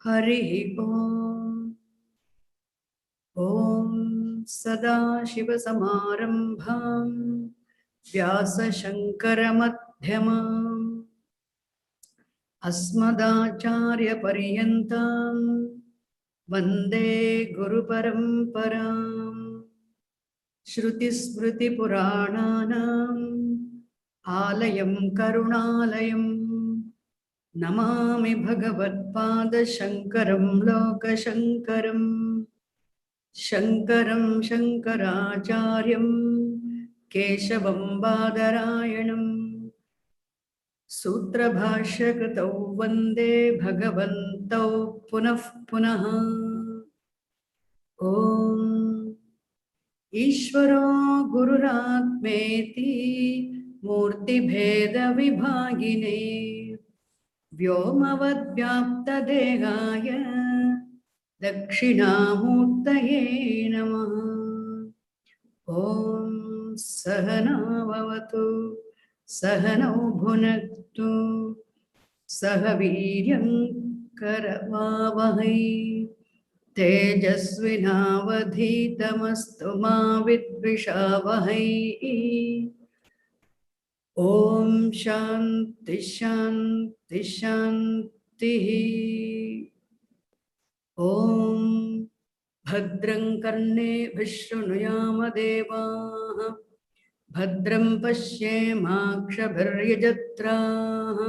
Harihi Om. Om Sadashivasamarambham Vyasa Shankaramadhyamam Asmadacharya Paryantam Vande Guru Paramparam Shruti Smriti Purananam Alayam Karunalayam Namami Bhagavatpada Shankaram Loka Shankaram Shankaram Shankaracharyam Keshavam Badarayanam Sutra Bhashya Kritau Vande Bhagavantau Punah Punaha Om Ishvaro Gururatmeti Murti Bheda Vibhagine Vyomavad Vyapta Dehaya Dakshinamurtaye Namaha Om Sahana Vavatu Sahanau Bhunaktu Sahaviryam Karavavahai Tejasvinavadhitamastu ma vidvishavahai Om Shanti Shanti Shanti Om Bhadram Karne Vishnuyama Devaha Bhadram Pashyemakshabharyajatraha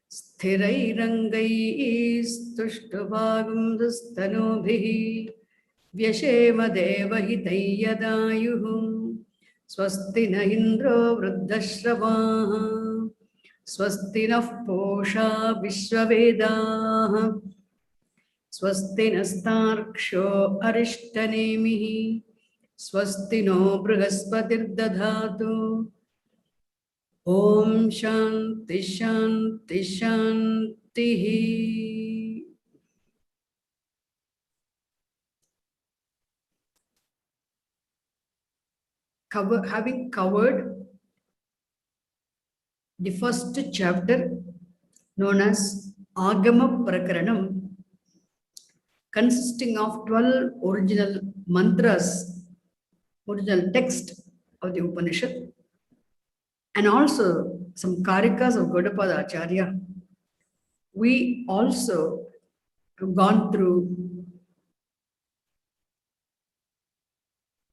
Sthirairangai Stushtvagam Dustanubhihi Vyashema Devahitai Yadayuhum Swasti na Indro Vruddhashravaha Swasti na Posha Vishwavedaha Swasti nastarksho arishtanemihi Swasti no Brihaspati Dadhatu Om Shanti Shanti Shanti. Having covered the first chapter known as Agama Prakaranam, consisting of 12 original mantras, original text of the Upanishad, and also some karikas of Gaudapada Acharya. We also have gone through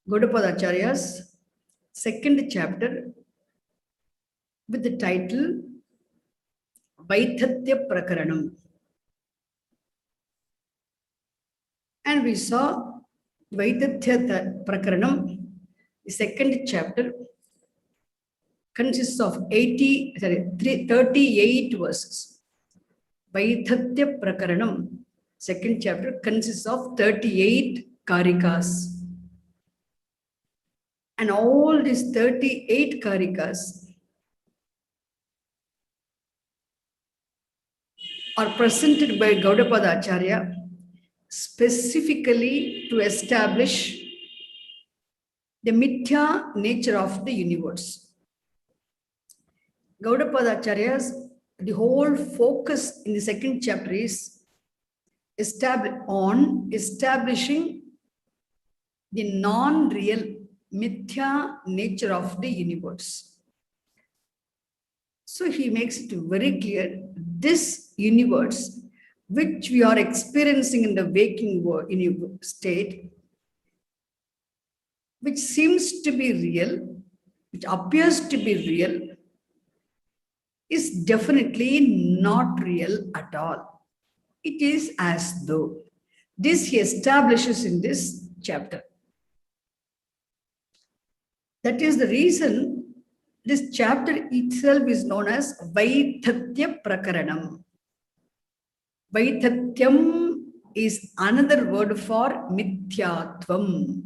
Gaudapada Acharya's second chapter with the title Vaithatya Prakaranam. And we saw Vaithatya Prakaranam, the second chapter, consists of 38 verses. Vaithatya Prakaranam, second chapter, consists of 38 karikas. And all these 38 karikas are presented by Gaudapada Acharya specifically to establish the mithya nature of the universe. Gaudapada Acharya's the whole focus in the second chapter is establishing the non-real mithya nature of the universe. So he makes it very clear, this universe which we are experiencing in the waking state, which seems to be real, which appears to be real, is definitely not real at all. It is as though. This he establishes in this chapter. That is the reason this chapter itself is known as Vaithatya Prakaranam. Vaithatyam is another word for Mithyatvam.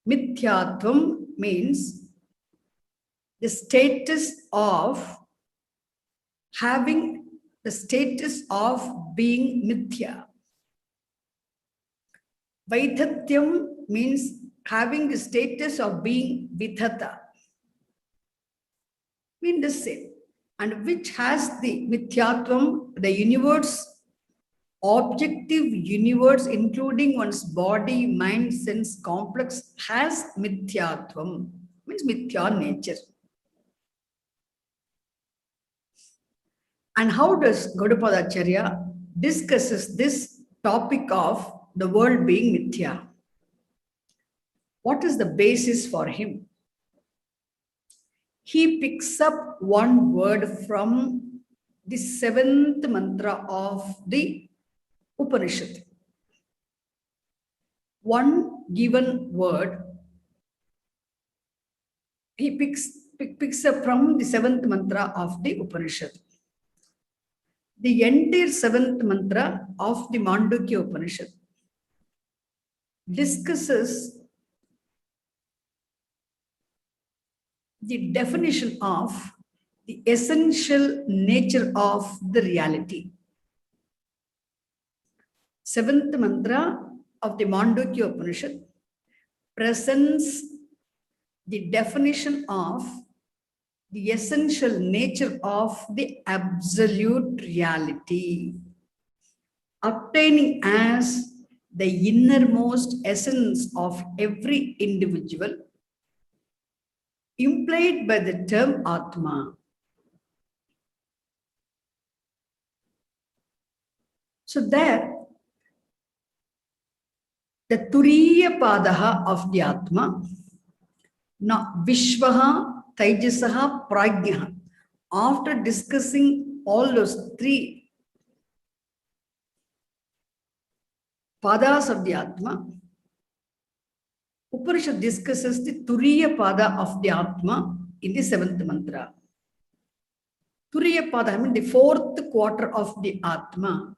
Mithyatvam means the status of having the status of being mithya. Vaithatyam means having the status of being vithata. Mean the same. And which has the mithyatvam, the universe objective universe, including one's body, mind, sense complex, has mithyatvam, means mithya nature. And how does Gaudapada Acharya discusses this topic of the world being mithya? What is the basis for him? He picks up one word from the 7th mantra of the Upanishad. One given word he picks up from the 7th mantra of the Upanishad. The entire 7th mantra of the Mandukya Upanishad discusses the definition of the essential nature of the reality. 7th mantra of the Mandukya Upanishad presents the definition of the essential nature of the absolute reality, obtaining as the innermost essence of every individual, implied by the term Atma. So there, the Turiya Padaha of the Atma, Vishwaha, Taijasaha, Prajnaha. After discussing all those 3 padas of the Atma, Upanishad discusses the Turiya Pada of the Atma in the 7th mantra. Turiya Pada, I mean the 4th quarter of the Atma,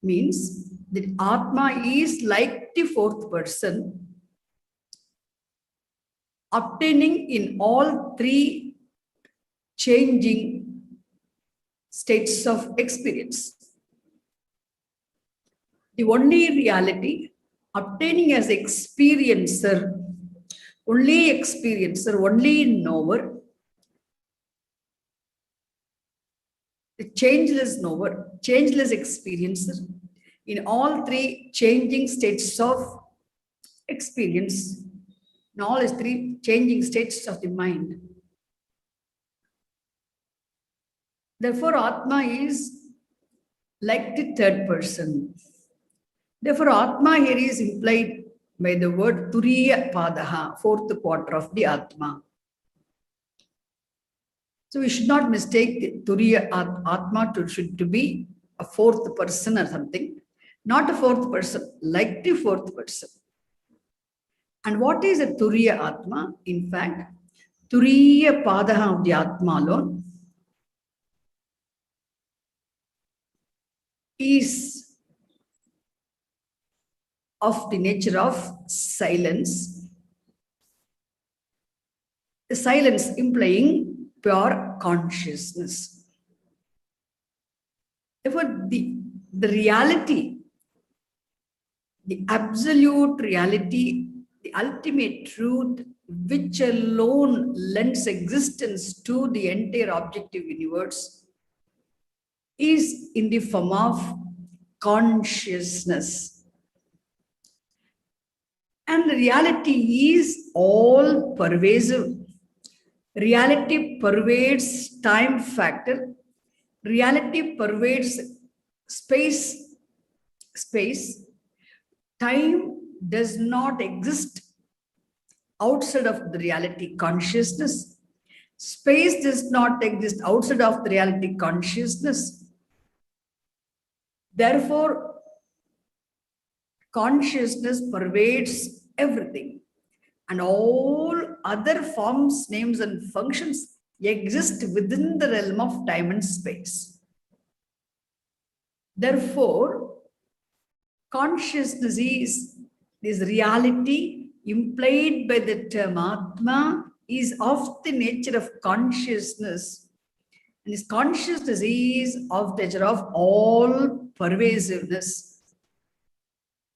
means that Atma is like the 4th person, obtaining in all 3 changing states of experience. The only reality, obtaining as experiencer, only knower, the changeless knower, changeless experiencer, in all 3 changing states of experience, in all 3 changing states of the mind. Therefore, Atma is like the 3rd person. Therefore, Atma here is implied by the word Turiya Padaha, 4th quarter of the Atma. So we should not mistake the Turiya Atma to be a 4th person or something. Not a 4th person, like the 4th person. And what is a Turiya Atma? In fact, Turiya Padaha of the Atma alone is of the nature of silence. The silence implying pure consciousness. Therefore, the reality, the absolute reality, the ultimate truth, which alone lends existence to the entire objective universe, is in the form of consciousness. And reality is all pervasive. Reality pervades time factor. Reality pervades space. Time does not exist outside of the reality consciousness. Space does not exist outside of the reality consciousness. Therefore, consciousness pervades everything, and all other forms, names, and functions exist within the realm of time and space. Therefore, consciousness is this reality implied by the term Atma is of the nature of consciousness. And this consciousness is of the nature of all pervasiveness.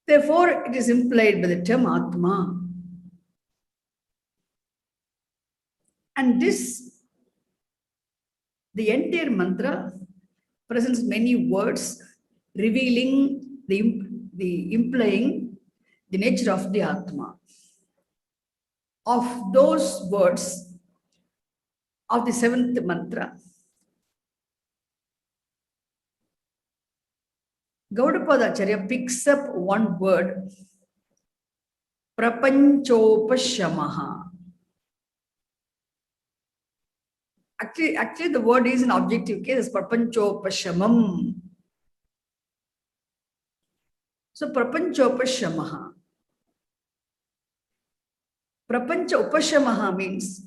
Therefore, it is implied by the term Atma. And this, the entire mantra, presents many words revealing the implying the nature of the Atma. Of those words of the seventh mantra, Gaudapada Acharya picks up one word, Prapanchopashamaha. Actually, the word is an objective case, Prapanchopashamam. So, Prapanchopashamaha. Prapancha Upashamaha means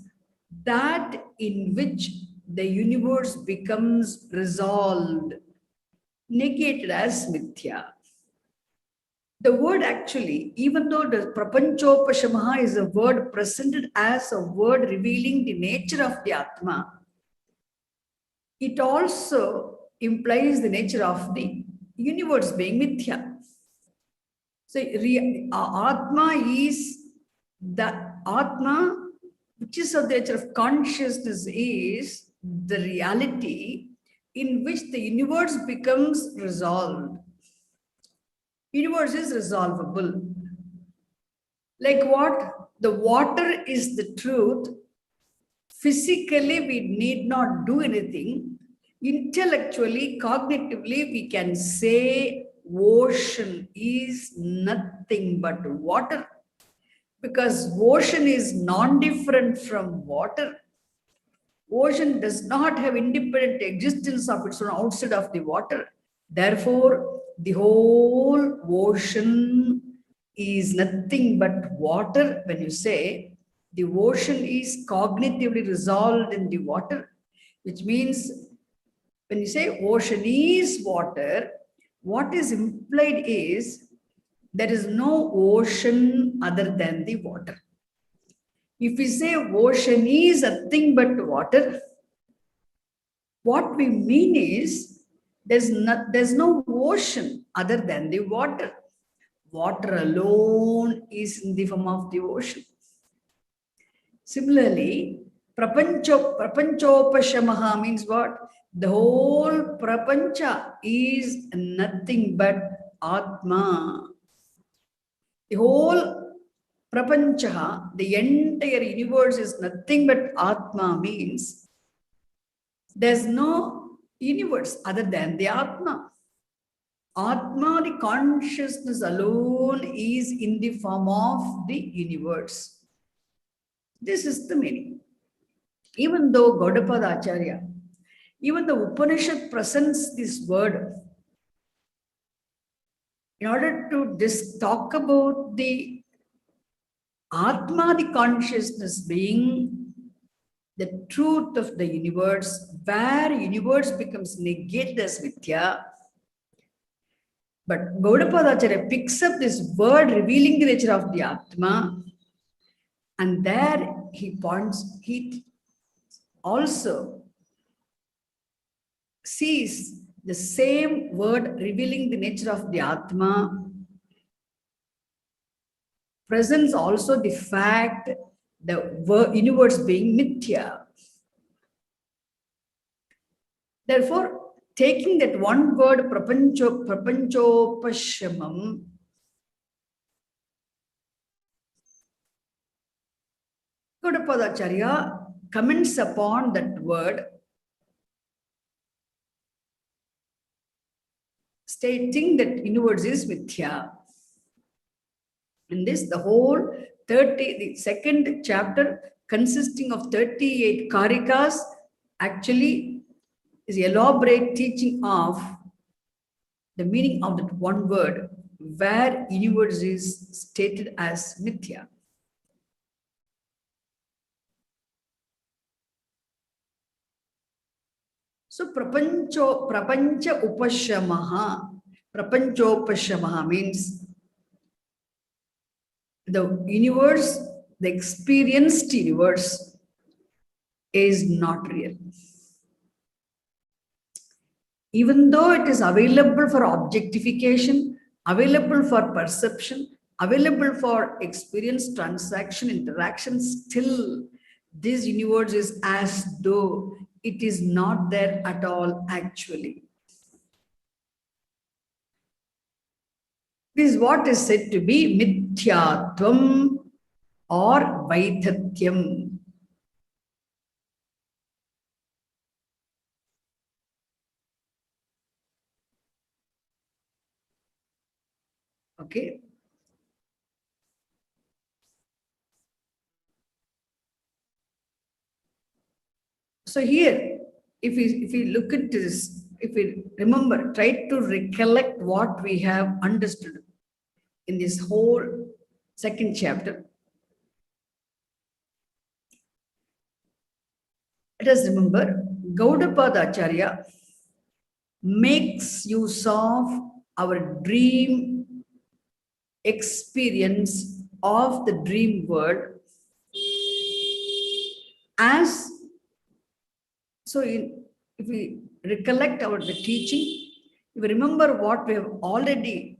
that in which the universe becomes resolved, negated as mithya. The word actually, even though the Prapanchopashamaha is a word presented as a word revealing the nature of the Atma, it also implies the nature of the universe being mithya. So, Atma is the Atma, which is of the nature of consciousness, is the reality in which the universe becomes resolved. Universe is resolvable. Like what? The water is the truth. Physically, we need not do anything. Intellectually, cognitively, we can say ocean is nothing but water. Because ocean is non-different from water. Ocean does not have independent existence of its own outside of the water. Therefore, the whole ocean is nothing but water. When you say the ocean is cognitively resolved in the water, which means when you say ocean is water, what is implied is there is no ocean other than the water. If we say ocean is nothing but water, what we mean is there's no ocean other than the water. Water alone is in the form of the ocean. Similarly, Prapanchopashamaha means what? The whole Prapancha is nothing but Atma. The whole Prapancha, the entire universe is nothing but Atma means there's no universe other than the Atma. Atma, the consciousness alone, is in the form of the universe. This is the meaning. Even though Gaudapada Acharya, even the Upanishad presents this word in order to talk about the Atma, the consciousness being the truth of the universe, where universe becomes negated as Mithya. But Gaudapada Acharya picks up this word revealing the nature of the Atma, and there he also sees the same word revealing the nature of the Atma presents also the fact the universe being mithya. Therefore, taking that one word prapanchopashamam, Gaudapada Acharya comments upon that word, stating that universe is mithya. In this, the whole the second chapter consisting of 38 karikas actually is elaborate teaching of the meaning of that one word, where universe is stated as mithya. So prapancha upashamaha, prapanchopashamaha means the universe, the experienced universe is not real. Even though it is available for objectification, available for perception, available for experience, transaction, interaction, still this universe is as though it is not there at all actually. This is what is said to be mithyatvam or vaidhatyam. Okay. So here, if we look into this, if we remember, try to recollect what we have understood in this whole second chapter. Let us remember, Gaudapada Acharya makes use of our dream experience of the dream world as so if we recollect the teaching, if we remember what we have already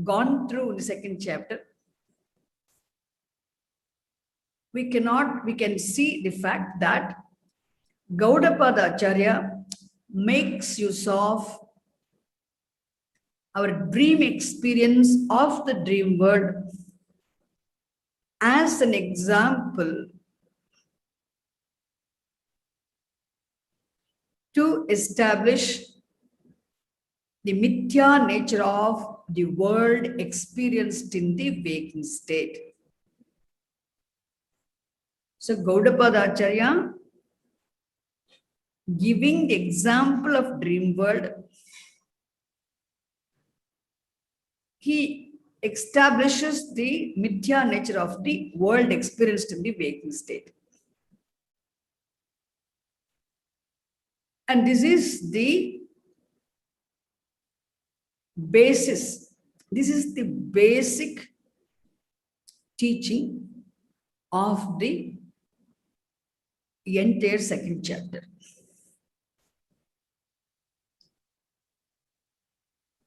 gone through in the second chapter, we can see the fact that Gaudapada Acharya makes use of our dream experience of the dream world as an example to establish the mithya nature of the world experienced in the waking state. So Gaudapada Acharya, giving the example of dream world, he establishes the mithya nature of the world experienced in the waking state. And this is the basis. This is the basic teaching of the entire second chapter.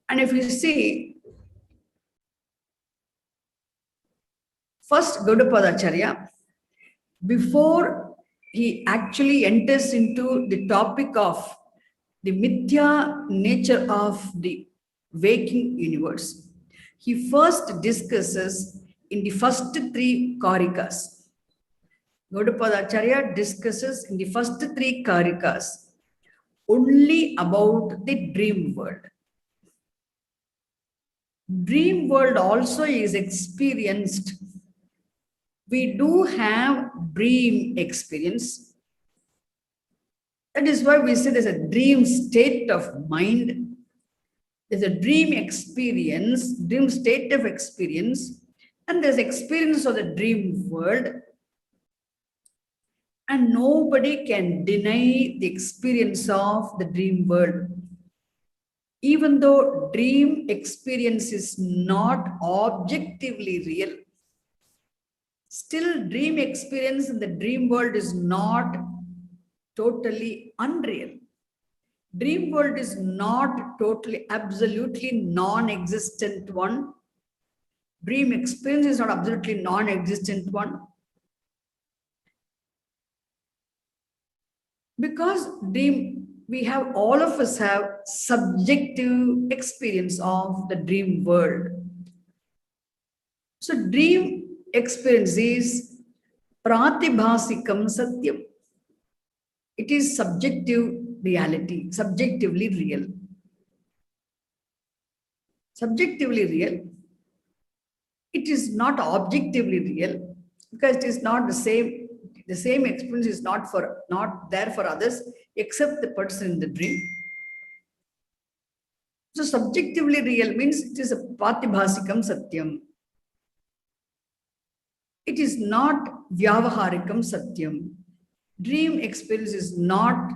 And if you see, first Gaudapada Acharya, before he actually enters into the topic of the mithya nature of the waking universe, he first discusses in the first three karikas. Gaudapada Acharya discusses in the first three karikas only about the dream world. Dream world also is experienced. We do have dream experience. That is why we say there's a dream state of mind. There's a dream experience, dream state of experience, and there's experience of the dream world. And nobody can deny the experience of the dream world. Even though dream experience is not objectively real, still dream experience in the dream world is not totally unreal. Dream world is not totally, absolutely non-existent one. Dream experience is not absolutely non-existent one. Because we have, all of us have subjective experience of the dream world. So dream experience is pratibhasikam satyam. It is subjective reality, subjectively real. Subjectively real. It is not objectively real because it is not the same. The same experience is not there for others except the person in the dream. So subjectively real means it is a pratibhasikam satyam. It is not vyavaharikam satyam. Dream experience is not,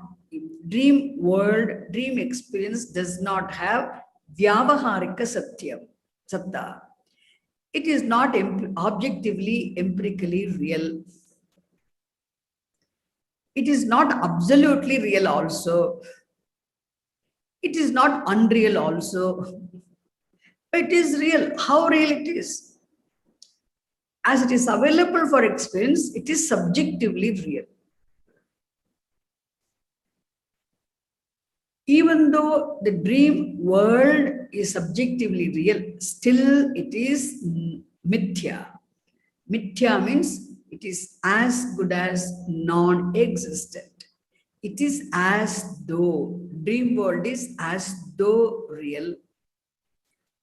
dream world, dream experience does not have vyavaharika satyam, satta. It is not objectively, empirically real. It is not absolutely real also. It is not unreal also. It is real. How real it is? As it is available for experience, it is subjectively real. even though the dream world is subjectively real, still it is mithya. Mithya means it is as good as non-existent. It is as though, dream world is as though real,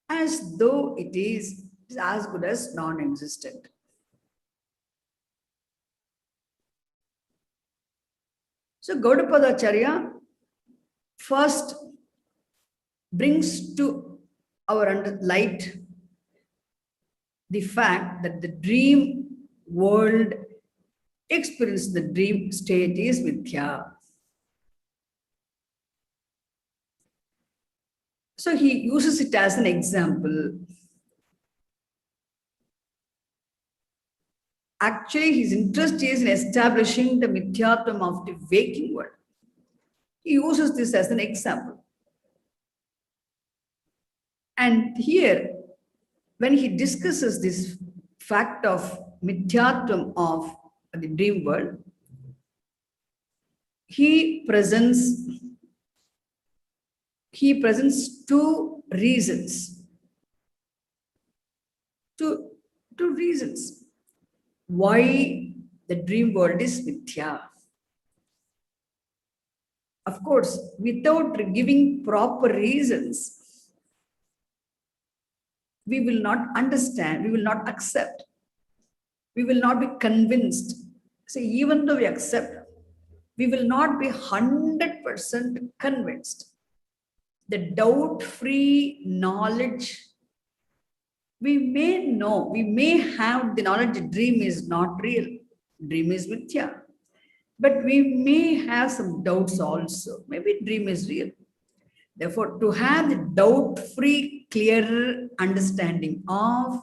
as though it is as good as non-existent. So Gaudapadacharya first brings to our light the fact that the dream world experience, the dream state is mithya. So he uses it as an example. Actually, his interest is in establishing the mithyatvam of the waking world. He uses this as an example. And here, when he discusses this fact of mithyatvam of the dream world, he presents two reasons. Two reasons why the dream world is mithya. Of course, without giving proper reasons, we will not understand, we will not accept, we will not be convinced. So even though we accept, we will not be 100% convinced. The doubt-free knowledge, we may know, we may have the knowledge the dream is not real, dream is mithya. But we may have some doubts also. Maybe dream is real. Therefore, to have the doubt-free, clear understanding of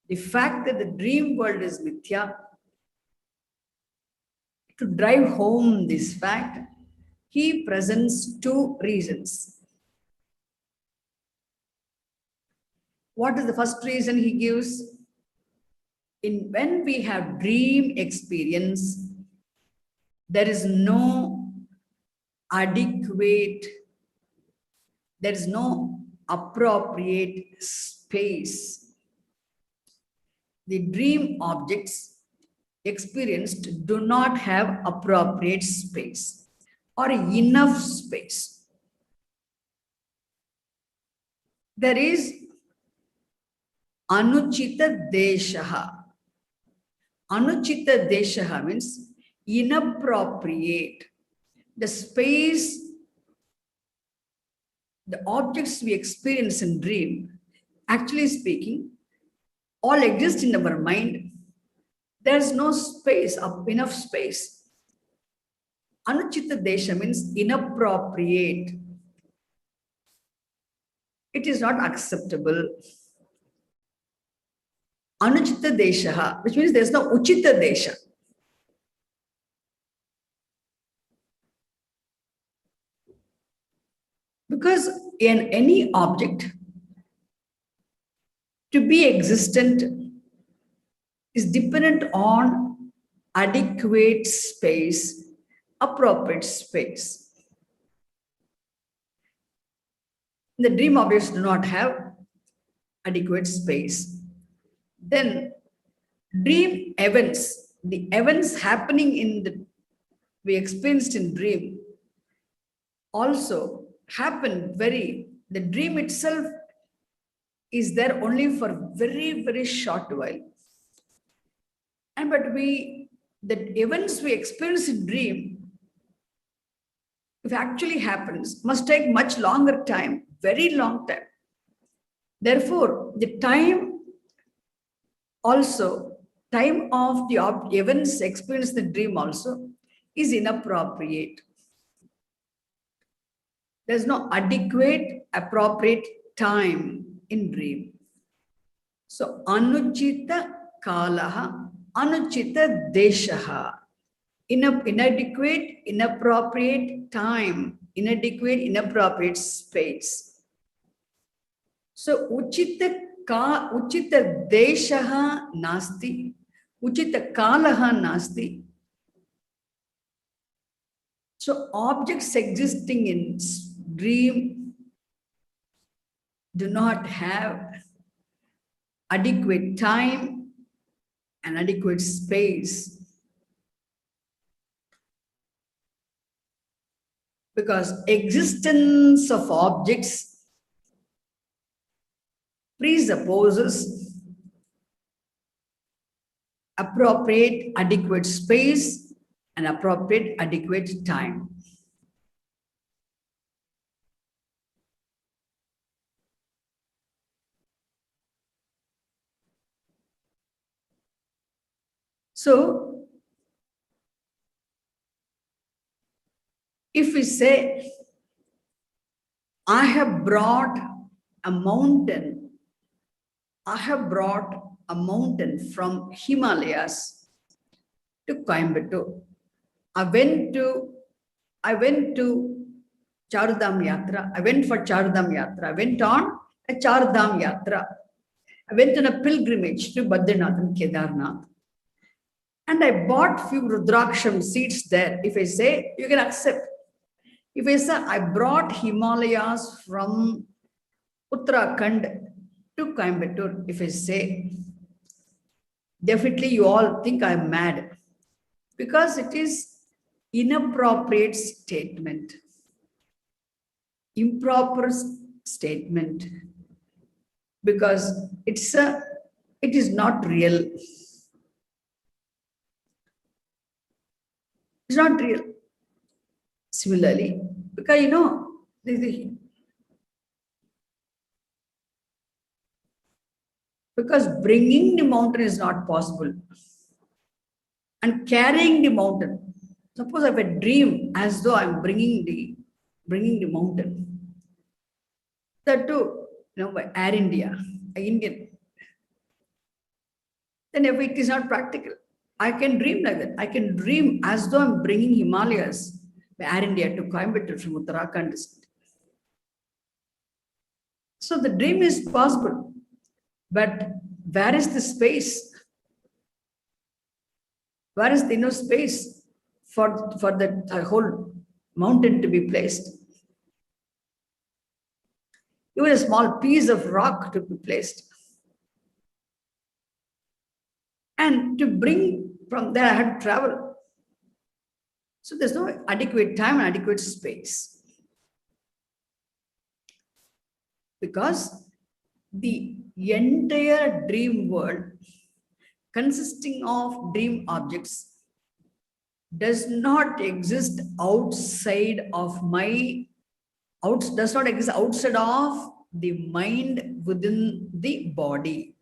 the fact that the dream world is mithya, to drive home this fact, he presents two reasons. What is the first reason he gives? When we have dream experience, there is no adequate, there is no appropriate space. The dream objects experienced do not have appropriate space or enough space. There is anuchita deshaha. Anuchita deshaha means inappropriate. The space, the objects we experience in dream, actually speaking, all exist in our mind. There's no space, enough space. Anuchita desha means inappropriate. It is not acceptable. Anuchita desha, which means there's no uchita desha. Because in any object, to be existent is dependent on adequate space, appropriate space. The dream objects do not have adequate space. Then dream events, the events happening in the we experienced in dream also happen the dream itself is there only for very, very short while. And but the events we experience in dream, if actually happens, must take much longer time, very long time. Therefore, the time also, time of the events experienced in the dream also is inappropriate. There's no adequate, appropriate time in dream. So, anuchita kalaha, anuchita deshaha. Inadequate, inappropriate time, inadequate, inappropriate space. So, uchita deshaha nasti, uchita kalaha nasti. So objects existing in dream do not have adequate time and adequate space, because existence of objects presupposes appropriate adequate space and appropriate adequate time. So, if we say, I have brought a mountain, I have brought a mountain from Himalayas to Coimbatore. I went to Chardham Yatra. I went for Chardham Yatra. I went on a Chardham Yatra. I went on a pilgrimage to Badrinath and Kedarnath. And I bought few Rudraksham seeds there. If I say, you can accept. If I say, I brought Himalayas from Uttarakhand to Coimbatore, if I say, definitely you all think I'm mad, because it is inappropriate statement, improper statement, because it is not real. It's not real. Similarly, because because bringing the mountain is not possible, and carrying the mountain. Suppose I have a dream as though I'm bringing the mountain. That too, by Air India, Indian. Then if it is not practical, I can dream like that. I can dream as though I'm bringing Himalayas by Air India to Coimbatore from Uttarakhand. So the dream is possible, but where is the space? Where is the space for the whole mountain to be placed? Even a small piece of rock to be placed. And to bring from there, I had to travel. So there's no adequate time and adequate space. Because the entire dream world, consisting of dream objects, does not exist outside of does not exist outside of the mind within the body.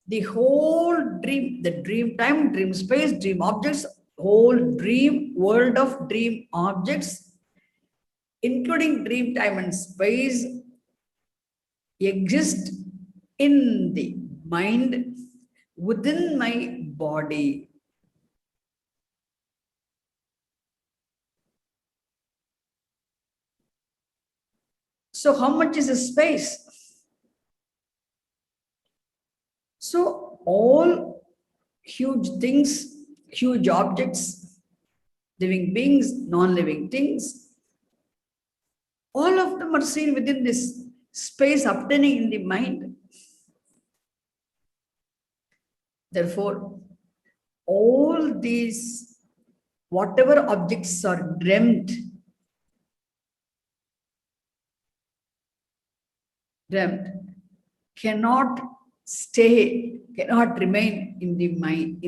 The whole dream, the dream time, dream space, dream objects, whole dream world of dream objects, including dream time and space, exist in the mind within my body. So how much is the space? So all huge things, huge objects, living beings, non-living things, all of them are seen within this space obtaining in the mind. Therefore, all these, whatever objects are dreamt, cannot stay, cannot remain in the mind,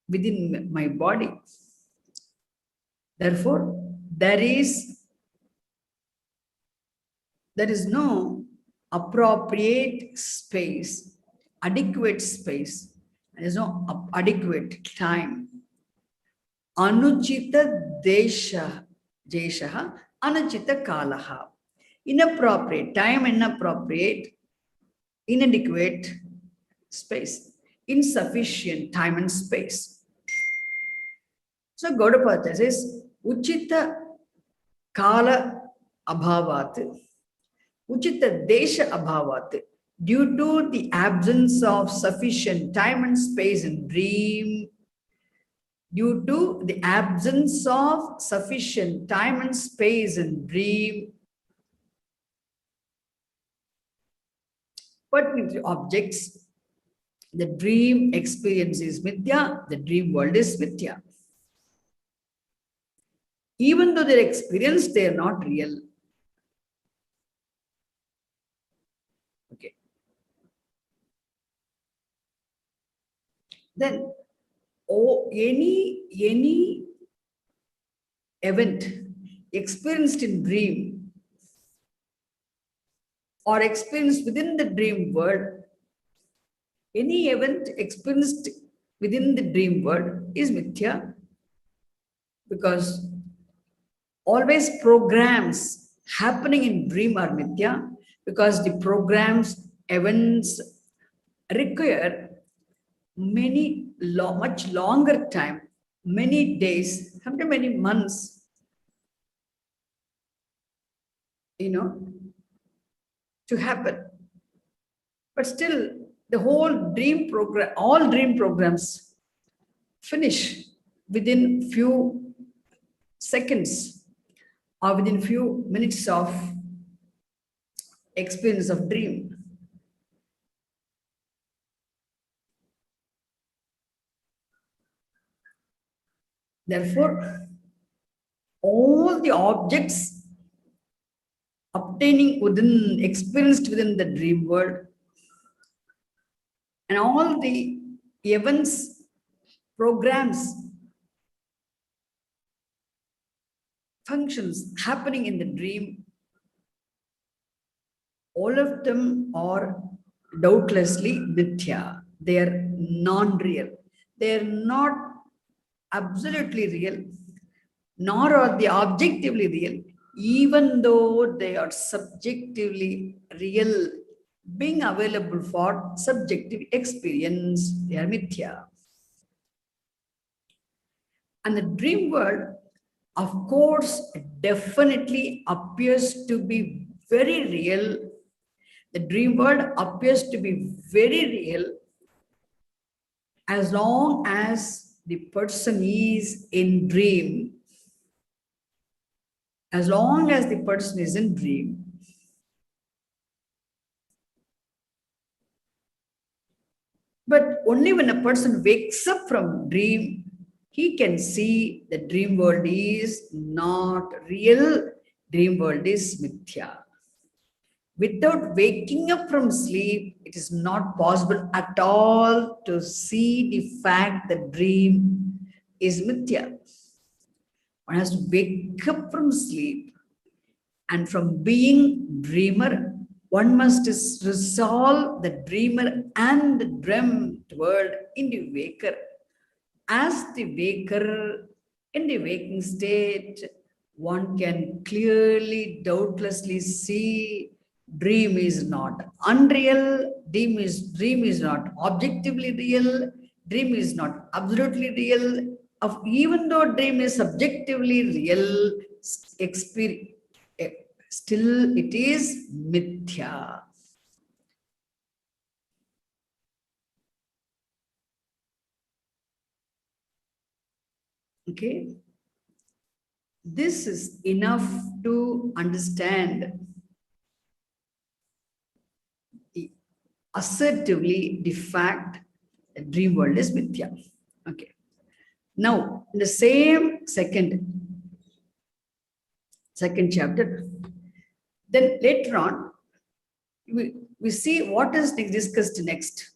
within my body. Therefore, there is no appropriate space, adequate space. There is no adequate time. Anuchita jeshaha, anuchita kalaha. Inappropriate time, inadequate space, insufficient time and space. So Gaudapada says, Uchita kala abhavat, Uchita desha abhavat, due to the absence of sufficient time and space in dream, due to the absence of sufficient time and space in dream pertaining to objects. The dream experience is mithya, the dream world is mithya. Even though they're experienced, they are not real. Okay. Then, any event experienced in dream or experienced within the dream world, any event experienced within the dream world is mithya, because always programs happening in dream are mithya, because the programs, events require much longer time, many days, sometimes many months, to happen. But still, the whole dream program, all dream programs finish within few seconds or within few minutes of experience of dream. Therefore, all the objects experienced within the dream world, and all the events, programs, functions happening in the dream, all of them are doubtlessly mithya. They are non-real. They are not absolutely real, nor are they objectively real, even though they are subjectively real, being available for subjective experience. They are mithya. And the dream world, of course, definitely appears to be very real. The dream world appears to be very real as long as the person is in dream. As long as the person is in dream. But only when a person wakes up from dream, he can see the dream world is not real, dream world is mithya. Without waking up from sleep, it is not possible at all to see the fact that dream is mithya. One has to wake up from sleep, and from being dreamer, one must resolve the dreamer and the dreamt world into waker. As the waker in the waking state, one can clearly, doubtlessly see dream is not unreal, dream is not objectively real, dream is not absolutely real. Even though dream is subjectively real, experience, still it is mithya. Okay, this is enough to understand assertively the fact that dream world is mithya. Okay. Now, in the same second chapter, then later on, we see what is discussed next.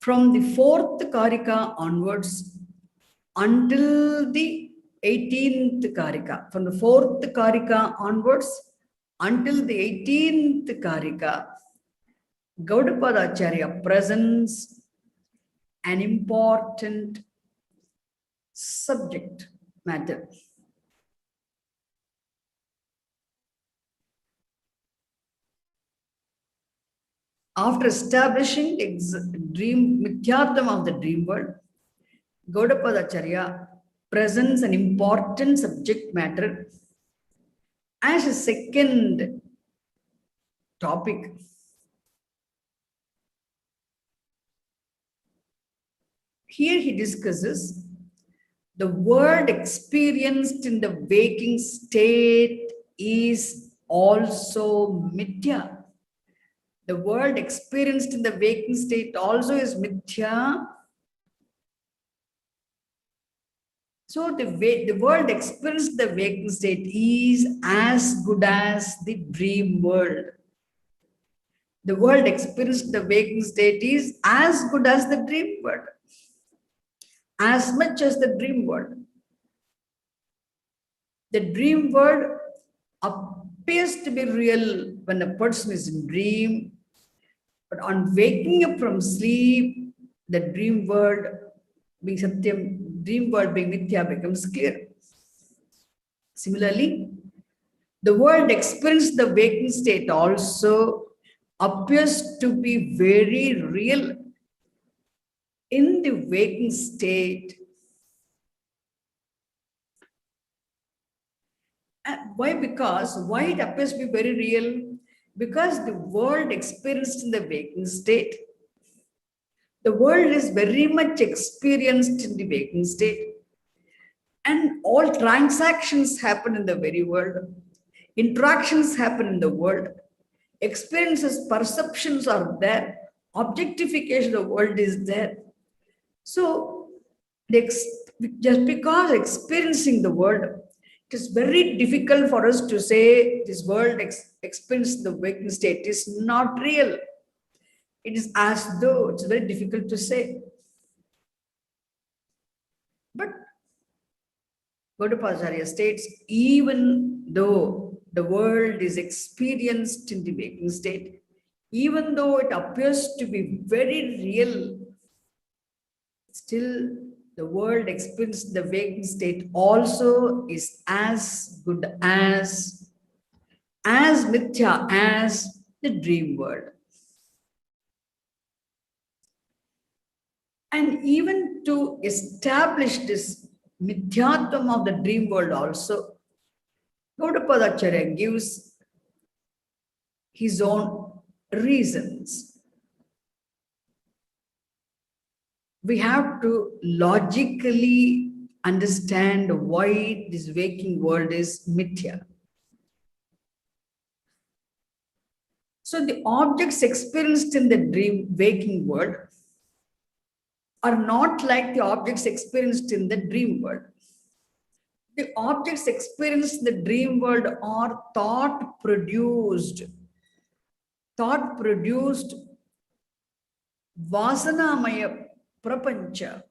From the 4th Karika onwards until the 18th Karika, from the 4th Karika onwards until the 18th Karika, Gaudapada Acharya presents an important subject matter. After establishing the dream mithyartham of the dream world, Gaudapada Acharya presents an important subject matter as a second topic. Here he discusses the world experienced in the waking state is also mithya. The world experienced in the waking state also is mithya. So the world experienced in the waking state is as good as the dream world. The world experienced in the waking state is as good as the dream world. As much as the dream world. The dream world appears to be real when a person is in dream, but on waking up from sleep, the dream world being satyam, dream world being mithya becomes clear. Similarly, the world experienced the waking state also appears to be very real. In the waking state, why? Because why it appears to be very real? Because the world experienced in the waking state, the world is very much experienced in the waking state, and all transactions happen in the very world, interactions happen in the world, experiences, perceptions are there, objectification of the world is there. So, just because experiencing the world, it is very difficult for us to say this world experience the waking state is not real. It is as though it's very difficult to say. But Gaudapada states, even though the world is experienced in the waking state, even though it appears to be very real, still the world experienced the waking state also is as good as mithya as the dream world. And even to establish this mithyatvam of the dream world also, Gaudapada gives his own reasons. We have to logically understand why this waking world is mithya. So the objects experienced in the waking world are not like the objects experienced in the dream world. The objects experienced in the dream world are thought produced vasanamaya prapancha,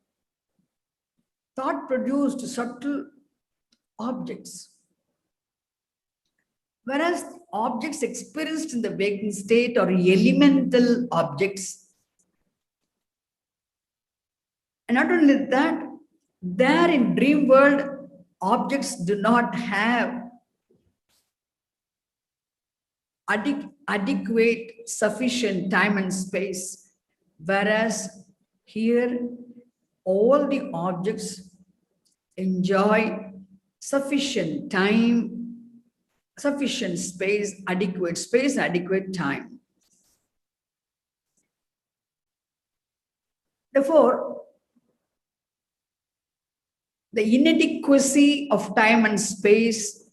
thought produced subtle objects. Whereas objects experienced in the waking state are elemental objects. And not only that, there in dream world, objects do not have adequate, sufficient time and space. Whereas here, all the objects enjoy sufficient time, sufficient space, adequate time. Therefore, the inadequacy of time and space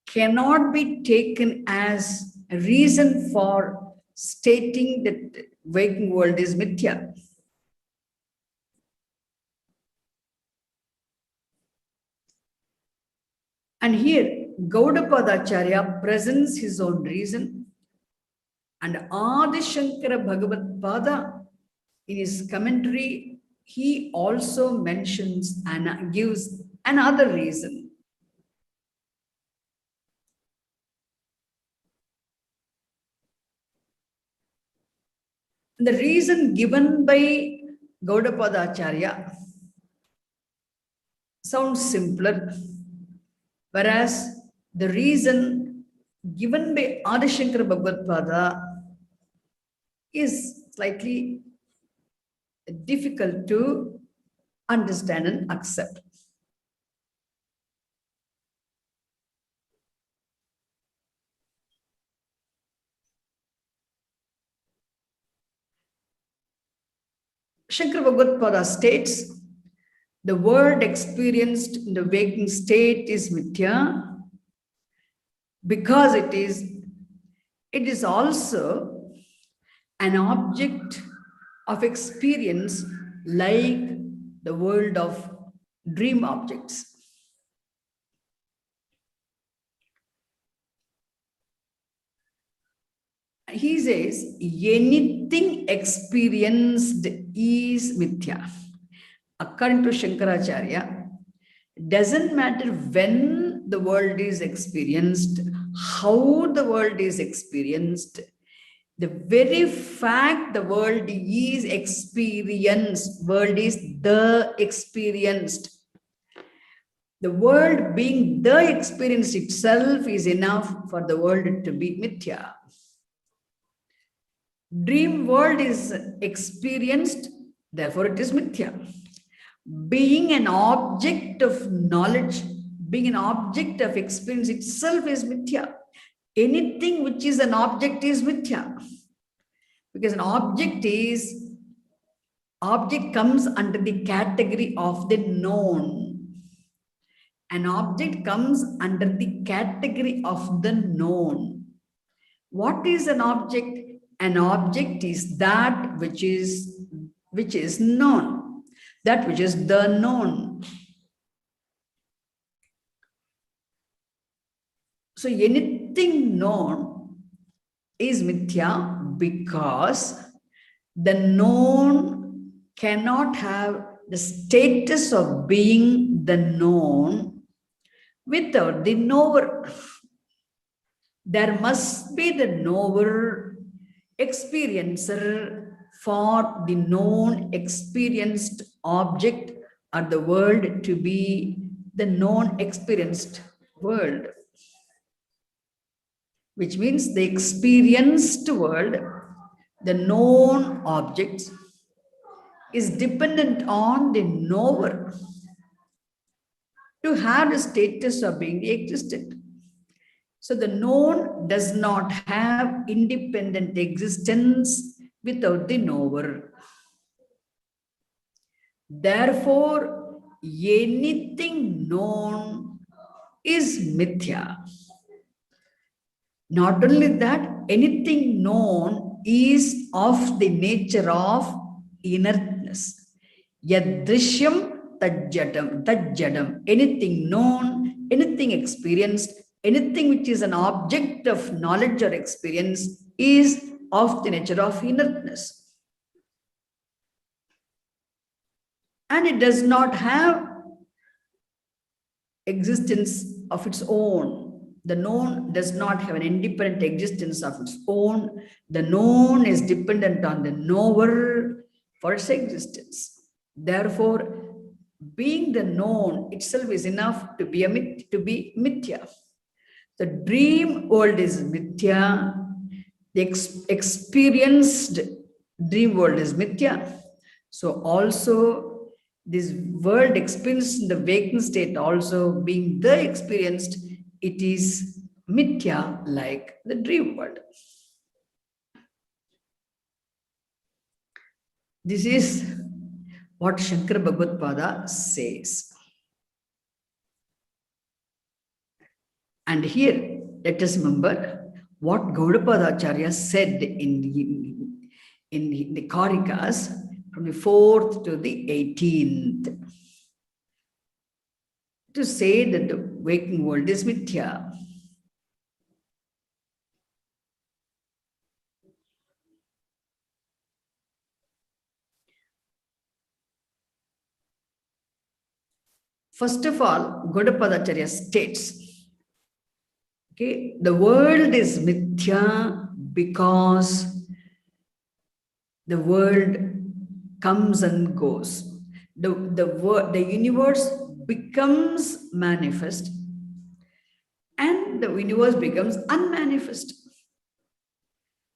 cannot be taken as a reason for stating that the waking world is mithya. And here, Gaudapada presents his own reason, and Adi Shankara Bhagavad Pada, in his commentary, he also mentions and gives another reason. The reason given by Gaudapada sounds simpler, whereas the reason given by Adi Shankara Bhagavad Pada is slightly difficult to understand and accept. Shankara Bhagavad states, the world experienced in the waking state is mithya because it is also an object of experience like the world of dream objects. He says, anything experienced is mithya. According to Shankaracharya, doesn't matter when the world is experienced, how the world is experienced, the very fact the world is experienced, world is the experienced. The world being the experience itself is enough for the world to be mithya. Dream world is experienced, therefore it is mithya. Being an object of knowledge, being an object of experience itself is mithya. Anything which is an object is mithya. Because an object comes under the category of the known. An object comes under the category of the known. What is an object? An object is that which is known, that which is the known. So anything known is mithya because the known cannot have the status of being the known without the knower. There must be the knower, experiencer for the known experienced object or the world to be the known experienced world. Which means the experienced world, the known objects, is dependent on the knower to have the status of being the existent. So the known does not have independent existence without the knower. Therefore, anything known is mithya. Not only that, anything known is of the nature of inertness. Yadrishyam tajjadam. Anything known, anything experienced, anything which is an object of knowledge or experience is of the nature of inertness. And it does not have existence of its own. The known does not have an independent existence of its own. The known is dependent on the knower for its existence. Therefore, being the known itself is enough to be mithya. The dream world is mithya. The experienced dream world is mithya. So also this world experienced in the waking state also being the experienced, it is mithya like the dream world. This is what Shankara Bhagavad says. And here, let us remember what Gaudapada Acharya said in the Karikas from the 4th to the 18th. To say that the waking world is mithya. First of all, Gaudapada Acharya states, okay, the world is mithya because the world comes and goes. The universe becomes manifest and the universe becomes unmanifest.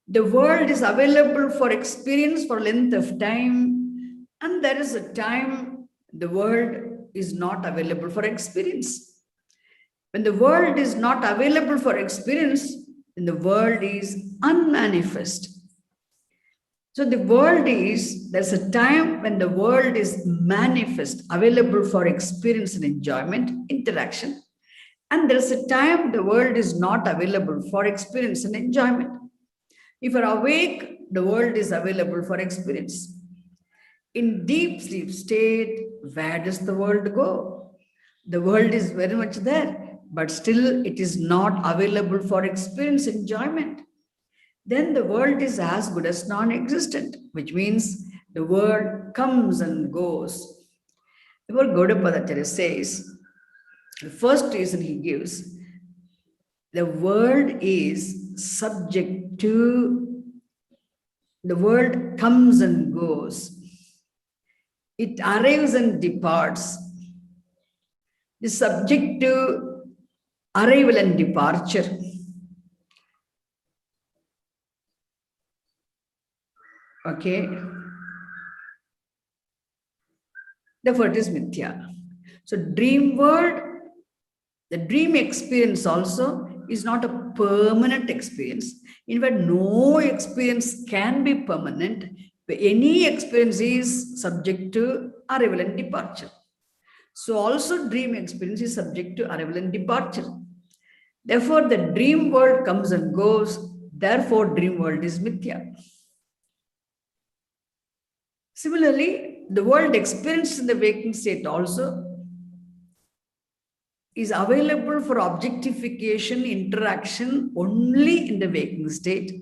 The world is available for experience for length of time, and there is a time the world is not available for experience. When the world is not available for experience, then the world is unmanifest. So the world is, there's a time when the world is manifest, available for experience and enjoyment, interaction. And there's a time the world is not available for experience and enjoyment. If you're awake, the world is available for experience. In deep sleep state, where does the world go? The world is very much there, but still it is not available for experience, enjoyment. Then the world is as good as non-existent, which means the world comes and goes. The word Gaudapada says, the first reason he gives, the world is subject to, the world comes and goes. It arrives and departs. Is subject to arrival and departure. Okay. Therefore, it is mithya. So, dream world, the dream experience also is not a permanent experience. In fact, no experience can be permanent. Any experience is subject to arrival and departure. So also dream experience is subject to arrival and departure. Therefore, the dream world comes and goes. Therefore, dream world is mithya. Similarly, the world experienced in the waking state also is available for objectification, interaction only in the waking state.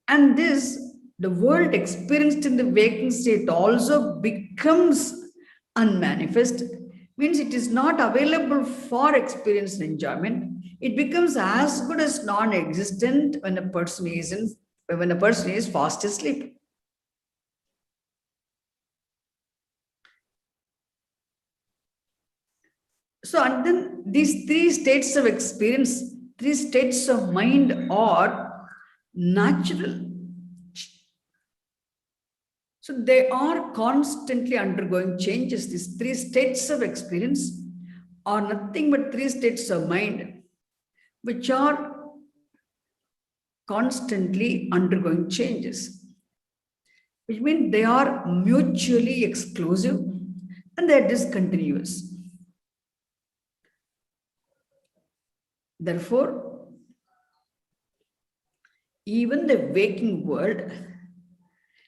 And this, the world experienced in the waking state also becomes unmanifest, means it is not available for experience and enjoyment. It becomes as good as non-existent when a person is fast asleep. So, and then these three states of experience, three states of mind are natural. So they are constantly undergoing changes. These three states of experience are nothing but three states of mind, which are constantly undergoing changes, which means they are mutually exclusive and they are discontinuous. Therefore, even the waking world,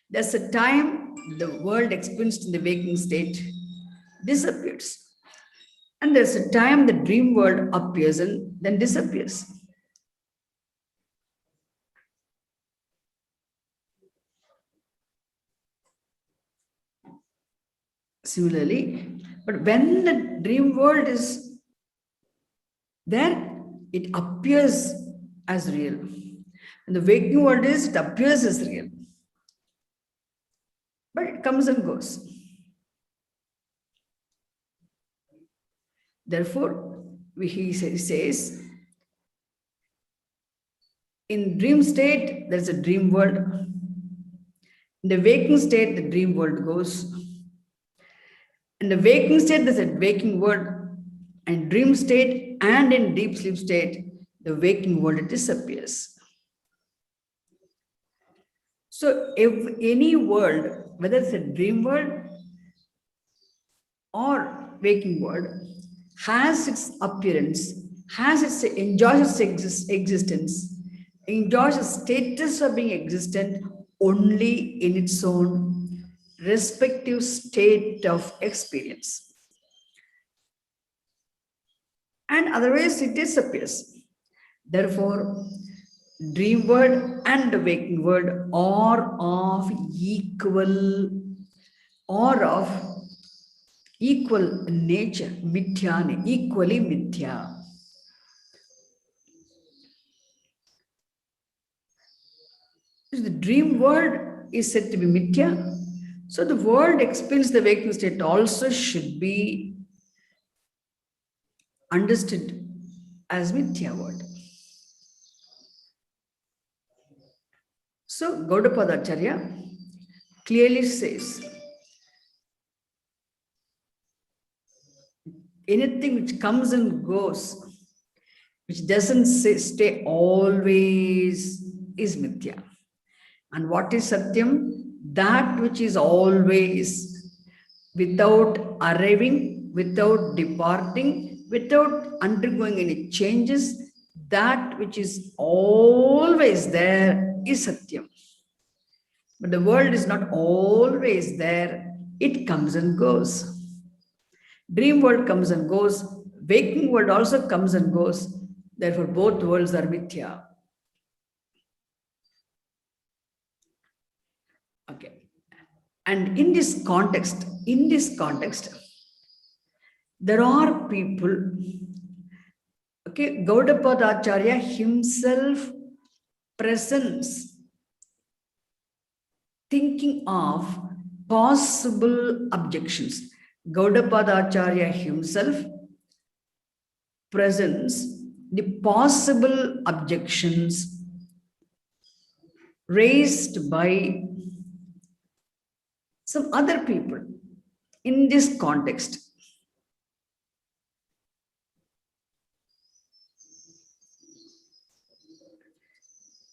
there's a time the world experienced in the waking state disappears. And there's a time the dream world appears and then disappears. Similarly, but when the dream world is there, it appears as real. And the waking world is, it appears as real. But it comes and goes. Therefore, he says, in dream state, there's a dream world. In the waking state, the dream world goes. In the waking state, there's a waking world. And dream state and in deep sleep state, the waking world disappears. So if any world, whether it's a dream world or waking world, has its appearance, enjoys its existence, enjoys a status of being existent only in its own respective state of experience. And otherwise it disappears. Therefore, dream world and the waking world are of equal nature, mithya, equally mithya. The dream world is said to be mithya. So the world experienced the waking state also should be understood as mithya world. So Gaudapada Acharya clearly says, anything which comes and goes, which doesn't stay always, is mithya. And what is Satyam? That which is always, without arriving, without departing, without undergoing any changes, that which is always there is Satyam. But the world is not always there, it comes and goes. Dream world comes and goes, waking world also comes and goes. Therefore, both worlds are mithya. Okay. And in this context, there are people, okay, Gaudapada Acharya himself presents thinking of possible objections. Gaudapada Acharya himself presents the possible objections raised by some other people in this context.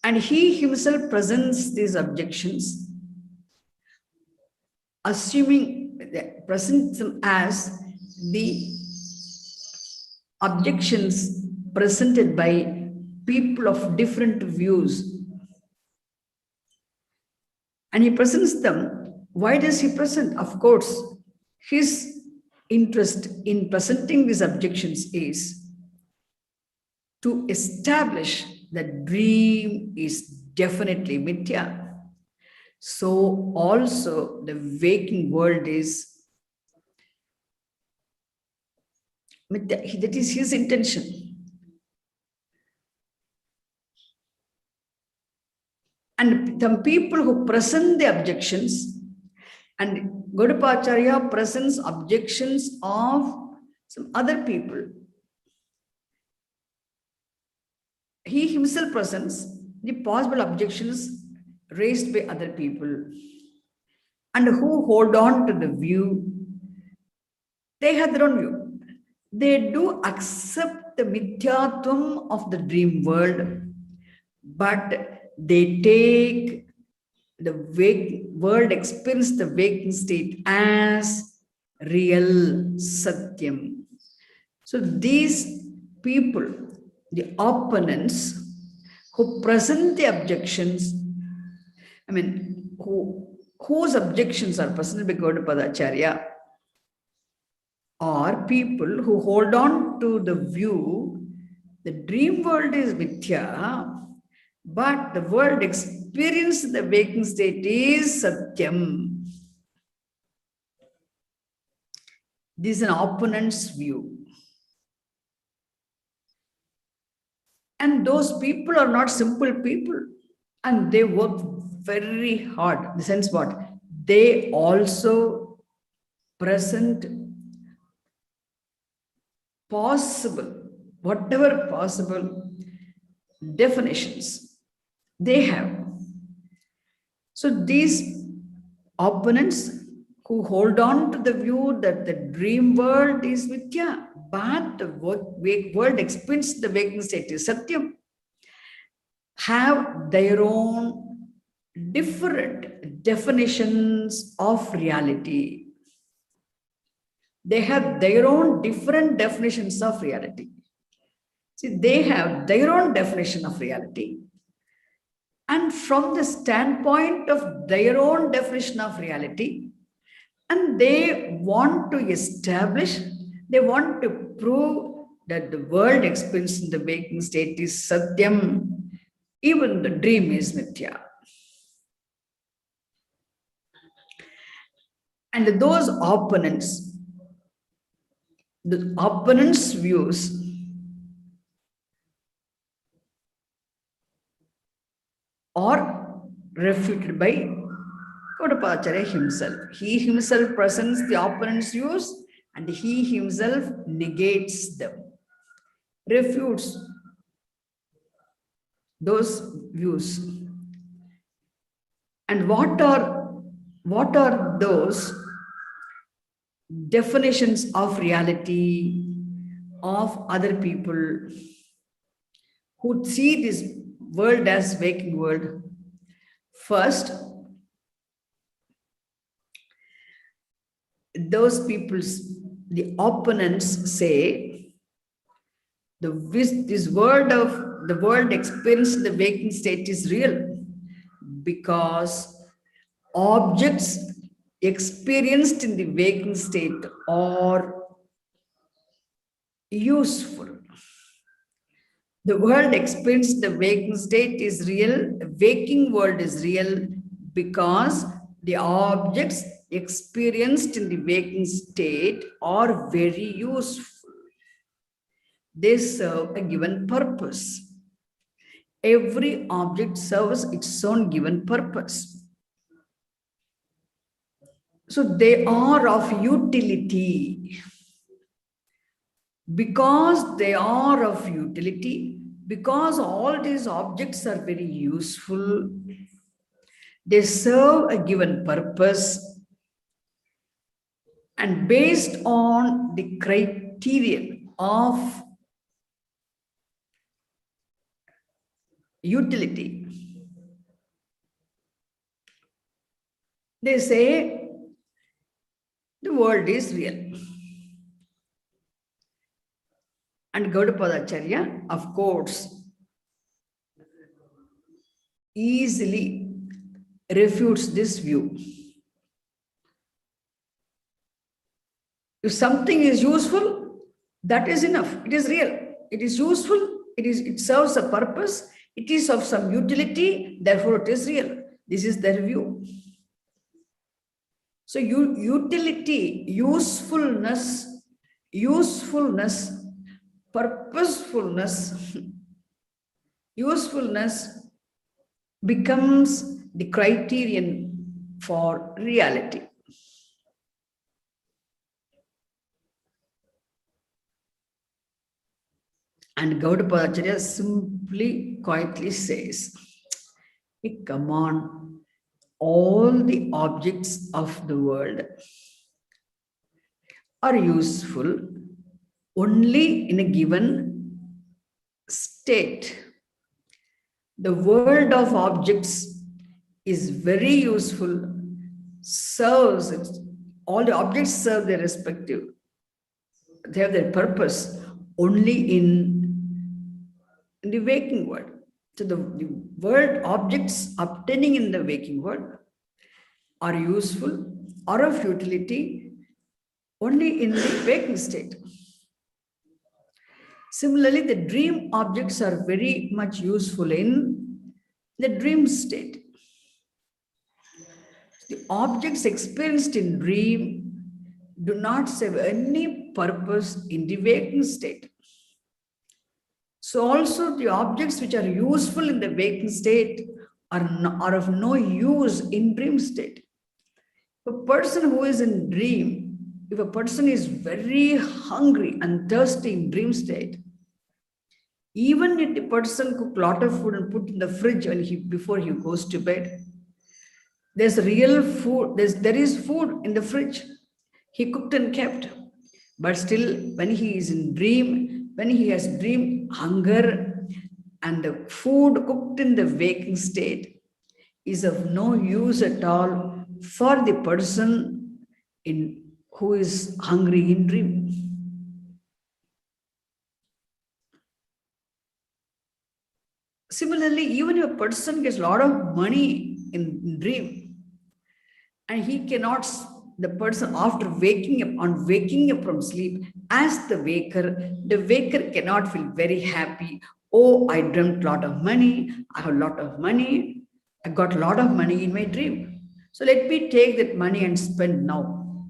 And he himself presents these objections, presents them as the objections presented by people of different views. And he presents them. Why does he present? Of course, his interest in presenting these objections is to establish that dream is definitely mithya. So also the waking world is mithya. That is his intention. And some people who present the objections, and Gaudapada presents objections of some other people. He himself presents the possible objections raised by other people, and who hold on to the view. They have their own view. They do accept the mithyatvam of the dream world, but they take the world experience, the waking state, as real satyam. So these people, the opponents who present the objections, whose objections are presented by Gaudapada Acharya, are people who hold on to the view the dream world is mithya, but the world experience in the waking state is satyam. This is an opponent's view. And those people are not simple people, and they work very hard. In the sense what? They also present possible, whatever possible definitions they have. So these opponents who hold on to the view that the dream world is mithya, but the world experience the waking state is satyam, have their own different definitions of reality. They have their own different definitions of reality. See, they have their own definition of reality. And from the standpoint of their own definition of reality, and they want to establish, they want to prove that the world experience in the waking state is satyam, even the dream is mithya. And those opponents, the opponents' views are refuted by Gaudapada himself. He himself presents the opponent's views and he himself negates them, refutes those views. And what are those definitions of reality of other people who see this world as waking world? First, those people's, the opponents say, the world experience in the waking state is real because objects experienced in the waking state are useful. The world experienced in the waking state is real, the waking world is real because the objects experienced in the waking state are very useful. They serve a given purpose. Every object serves its own given purpose. So they are of utility. Because they are of utility, because all these objects are very useful, they serve a given purpose, and based on the criterion of utility, they say the world is real. And Gaudapadacharya, of course, easily refutes this view. If something is useful, that is enough. It is real. It is useful. It serves a purpose. It is of some utility. Therefore, it is real. This is their view. So, utility, usefulness, purposefulness, usefulness becomes the criterion for reality. And Gaudapadacharya simply, quietly says, hey, come on, all the objects of the world are useful only in a given state. The world of objects is very useful, serves it. All the objects serve their respective, they have their purpose only in the waking world. So the world objects obtaining in the waking world are useful or of utility only in the waking state. Similarly, the dream objects are very much useful in the dream state. The objects experienced in dream do not serve any purpose in the waking state. So also the objects which are useful in the waking state are of no use in dream state. A person who is in dream, if a person is very hungry and thirsty in dream state, even if the person cook a lot of food and put in the fridge before he goes to bed, there's real food, there is food in the fridge. He cooked and kept. But still, when he is in dream, when he has dream hunger, and the food cooked in the waking state is of no use at all for the person who is hungry in dream. Similarly, even if a person gets a lot of money in dream, and he cannot, the person after waking up from sleep, as the waker cannot feel very happy. Oh, I dreamt a lot of money, I have a lot of money, I got a lot of money in my dream. So let me take that money and spend now.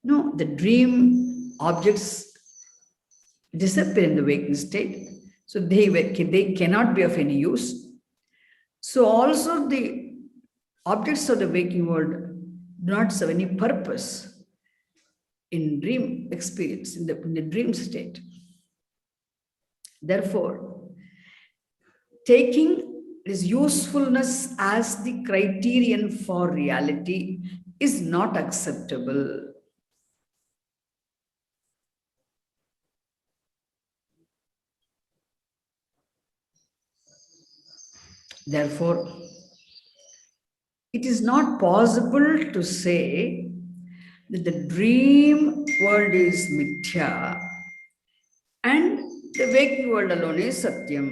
No, the dream objects disappear in the waking state. So they cannot be of any use. So also the objects of the waking world do not serve any purpose in dream experience, in the dream state. Therefore, taking this usefulness as the criterion for reality is not acceptable. Therefore, it is not possible to say that the dream world is mithya and the waking world alone is satyam.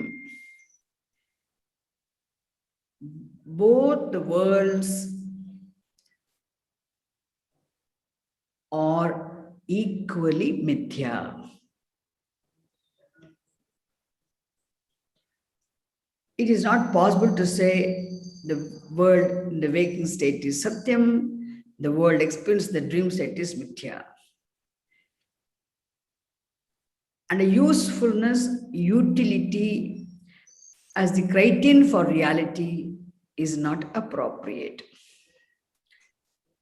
Both the worlds are equally mithya. It is not possible to say the world in the waking state is satyam, the world experience the dream state is mithya. And a usefulness, utility as the criterion for reality is not appropriate.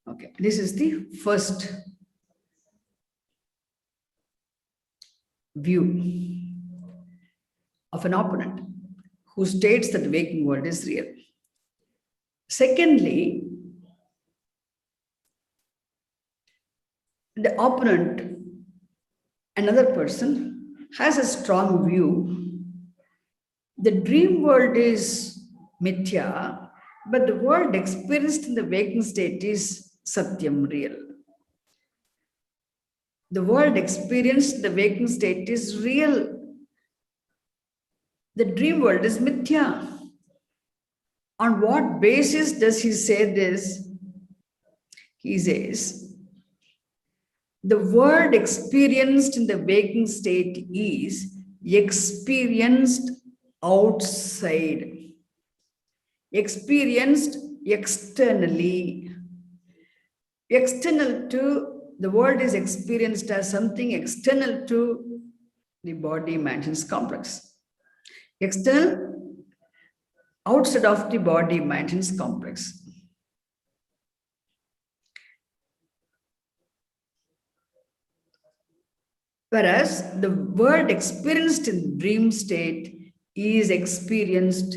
Okay, this is the first view of an opponent who states that the waking world is real. Secondly, the opponent, another person, has a strong view. The dream world is mithya, but the world experienced in the waking state is satyam, real. The world experienced in the waking state is real. The dream world is mithya. On what basis does he say this? He says, the world experienced in the waking state is experienced outside, experienced externally. External to, the world is experienced as something external to the body mansions complex. External, outside of the body mansions complex. Whereas the world experienced in the dream state is experienced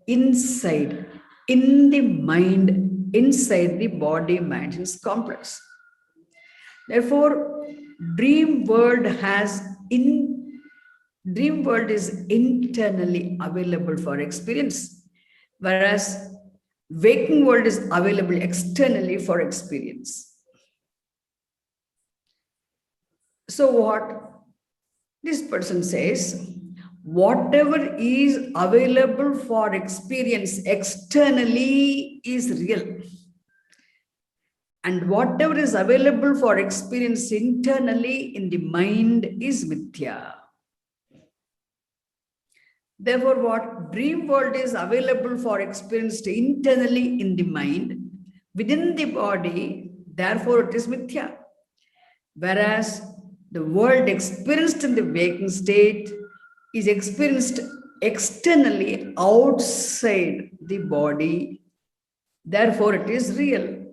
inside, in the mind, inside the body mansions complex. Therefore, dream world is internally available for experience, whereas waking world is available externally for experience. So what this person says, whatever is available for experience externally is real. And whatever is available for experience internally in the mind is mithya. Therefore, what dream world is available for experience internally in the mind, within the body, therefore it is mithya. Whereas the world experienced in the waking state is experienced externally outside the body, therefore it is real.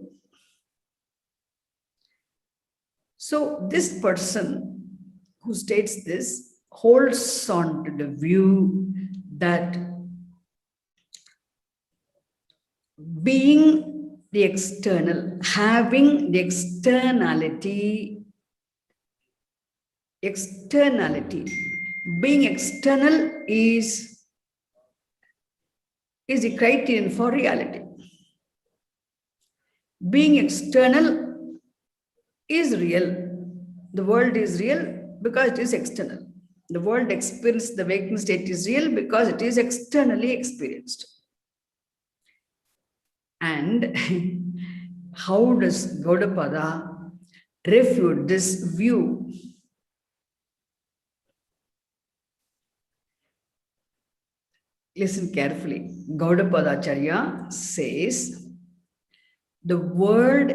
So this person who states this holds on to the view that being the external, having the externality, being external is the criterion for reality. Being external is real. The world is real because it is external. The world experienced, the waking state is real because it is externally experienced. And how does Gaudapada refute this view? Listen carefully. Gaudapada Acharya says, the world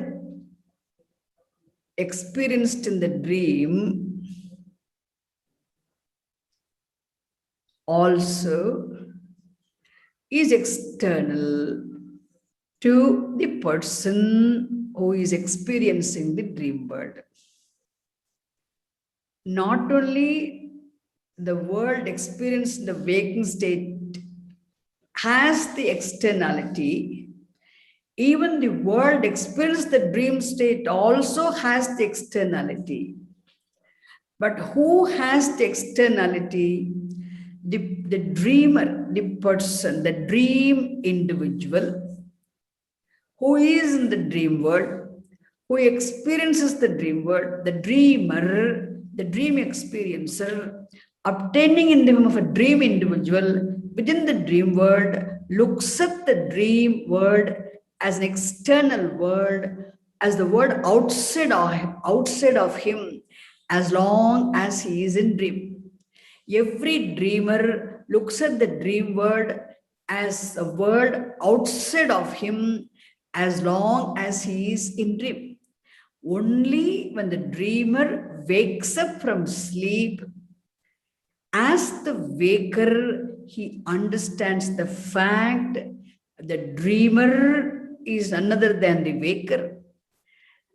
experienced in the dream also is external to the person who is experiencing the dream world. Not only the world experienced in the waking state has the externality, even the world experienced the dream state also has the externality. But who has the externality? The dreamer, the person, the dream individual who is in the dream world, who experiences the dream world, the dreamer, the dream experiencer, obtaining in the form of a dream individual within the dream world, looks at the dream world as an external world, as the world outside of him, as long as he is in dream. Every dreamer looks at the dream world as a world outside of him as long as he is in dream. Only when the dreamer wakes up from sleep, as the waker, he understands the fact the dreamer is none other than the waker.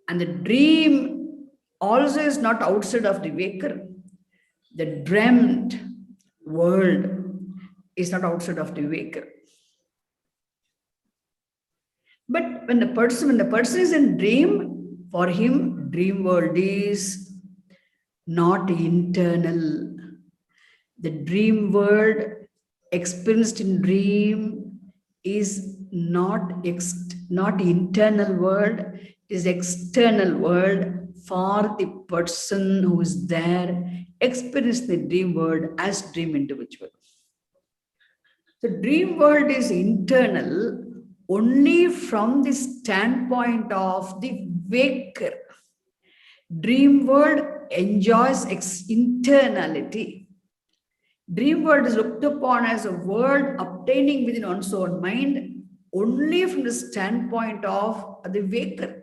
And the dream also is not outside of the waker. The dreamt world is not outside of the waker. But when the person is in dream, for him, dream world is not internal. The dream world experienced in dream is not internal world, is external world for the person who is there, experience the dream world as dream individual. The dream world is internal only from the standpoint of the waker. Dream world enjoys internality. Dream world is looked upon as a world obtaining within one's own mind only from the standpoint of the waker.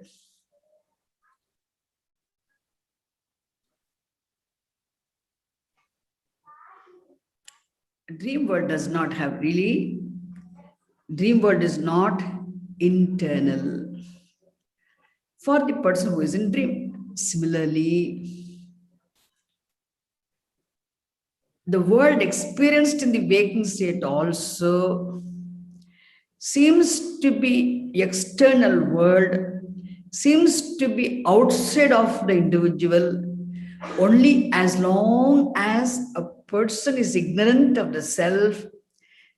Dream world does not have really, dream world is not internal for the person who is in dream. Similarly, the world experienced in the waking state also seems to be external world, seems to be outside of the individual only as long as a person is ignorant of the self.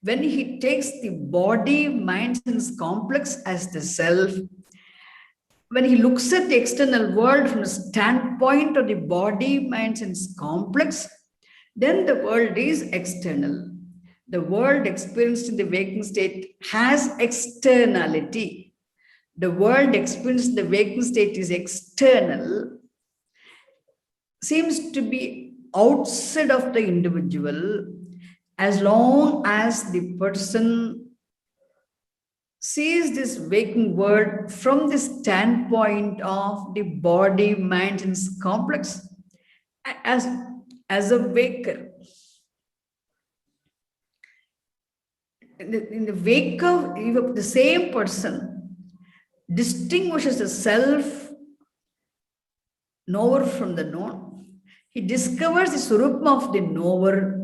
When he takes the body, mind, and complex as the self, when he looks at the external world from the standpoint of the body, mind, and complex, then the world is external. The world experienced in the waking state has externality. The world experienced in the waking state is external, seems to be outside of the individual as long as the person sees this waking world from the standpoint of the body, mind, and complex as a waker. In the wake of the same person distinguishes the self knower from the known. He discovers the surupam of the knower,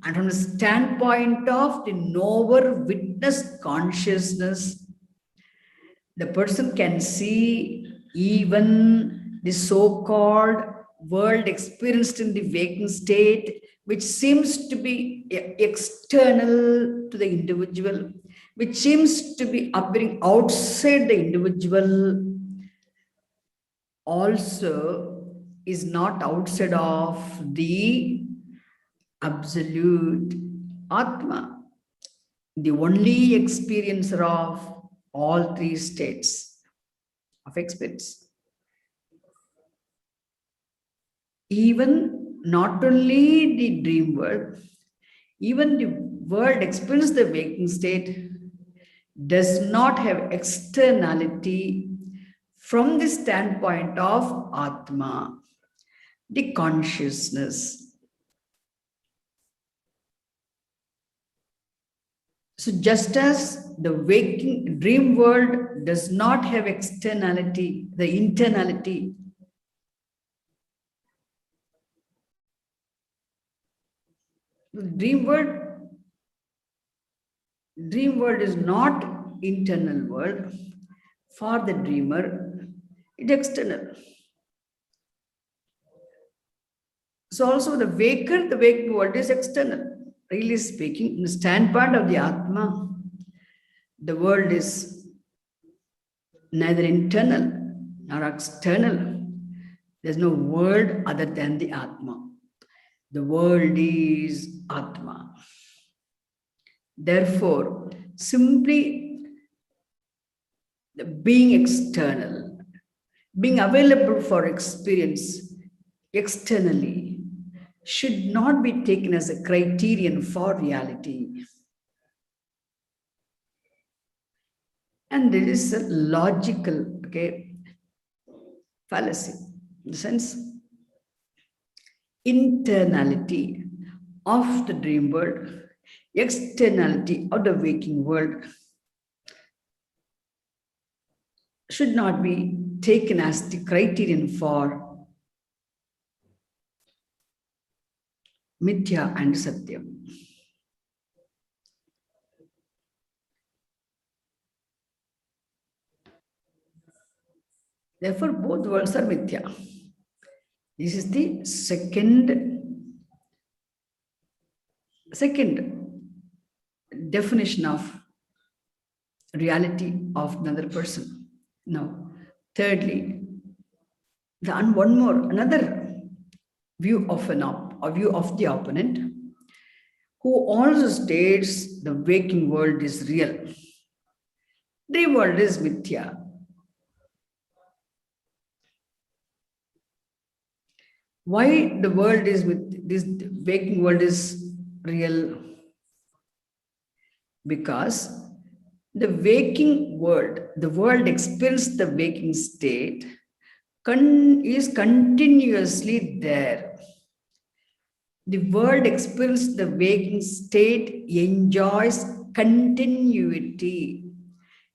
and from the standpoint of the knower witness consciousness, the person can see even the so-called world experienced in the waking state, which seems to be external to the individual, which seems to be appearing outside the individual, also is not outside of the absolute Atma, the only experiencer of all three states of experience. Even not only the dream world, even the world experienced the waking state does not have externality from the standpoint of Atma, the consciousness. So just as the waking dream world does not have externality, the internality, dream world is not internal world for the dreamer, it's external. So also the waking world is external. Really speaking, in the standpoint of the Atma, the world is neither internal nor external. There's no world other than the Atma. The world is Atma. Therefore, simply being external, being available for experience externally, should not be taken as a criterion for reality. And there is a logical, fallacy. In the sense, internality of the dream world, externality of the waking world should not be taken as the criterion for mithya and satyam. Therefore, both worlds are mithya. This is the second definition of reality of another person. Now, thirdly, another view of the opponent, who also states the waking world is real. Dream world is mithya. Why the world is with this waking world is real? Because the waking world, the world experiences the waking state, is continuously there. The world experiences the waking state, enjoys continuity.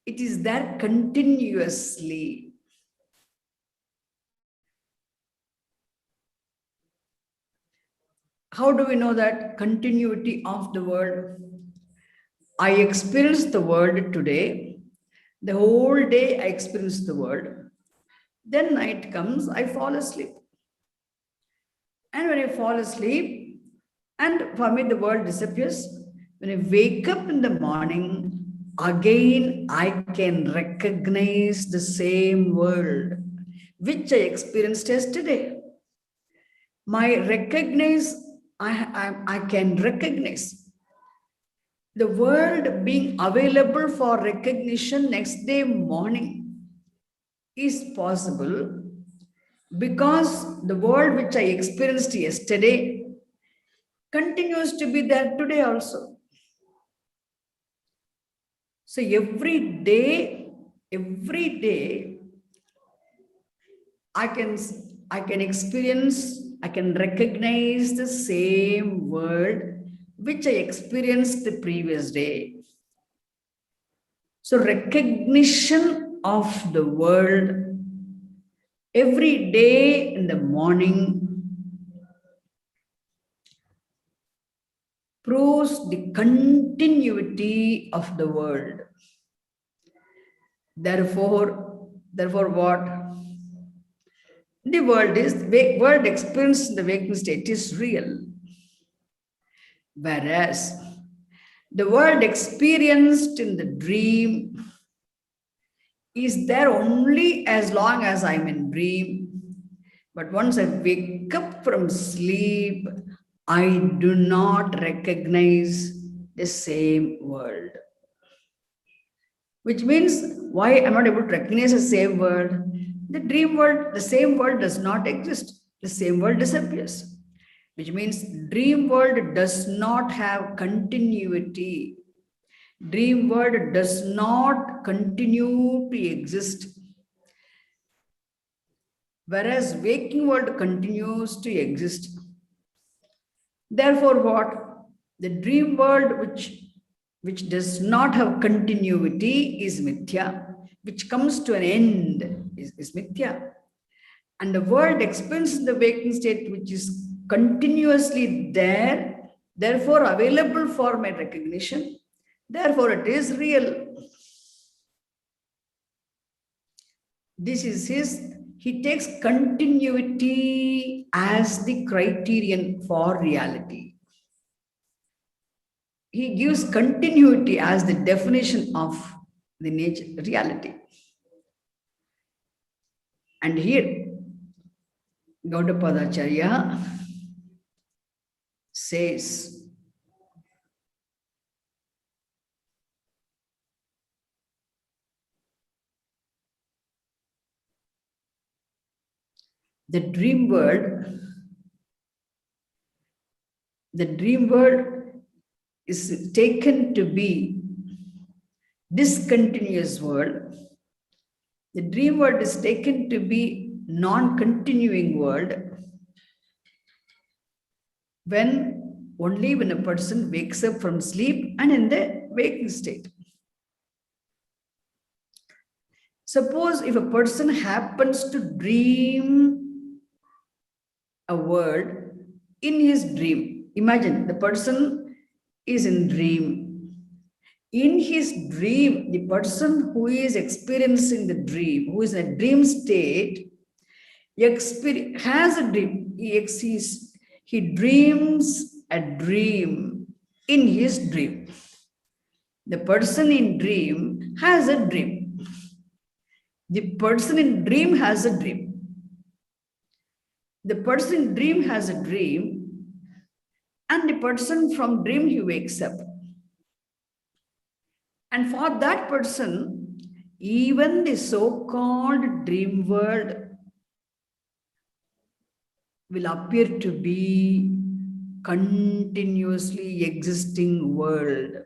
It is there continuously. How do we know that continuity of the world? I experience the world today. The whole day I experience the world. Then night comes, I fall asleep. And when I fall asleep, and for me the world disappears. When I wake up in the morning, again I can recognize the same world which I experienced yesterday. I can recognize the world being available for recognition next day morning is possible because the world which I experienced yesterday continues to be there today also. So every day, I can experience, I can recognize the same world which I experienced the previous day. So recognition of the world every day in the morning proves the continuity of the world. Therefore what? The world experienced in the waking state is real. Whereas the world experienced in the dream is there only as long as I'm in dream. But once I wake up from sleep, I do not recognize the same world. Which means, why I'm not able to recognize the same world? The dream world, the same world does not exist. The same world disappears. Which means dream world does not have continuity. Dream world does not continue to exist. Whereas waking world continues to exist. Therefore what? The dream world which does not have continuity is mithya, which comes to an end is mithya. And the world experiences the waking state which is continuously there, therefore available for my recognition. Therefore it is real. He takes continuity as the criterion for reality. He gives continuity as the definition of the nature reality. And here, Gaudapadacharya says, the dream world is taken to be discontinuous world. The dream world is taken to be non-continuing world only when a person wakes up from sleep and in the waking state. Suppose if a person happens to dream a word in his dream, imagine the person is in dream. In his dream, the person who is experiencing the dream, who is in a dream state, has a dream. He dreams a dream in his dream. The person in dream has a dream. The person in dream has a dream. The person in dream has a dream, and the person from dream, he wakes up. And for that person, even the so-called dream world will appear to be continuously existing world.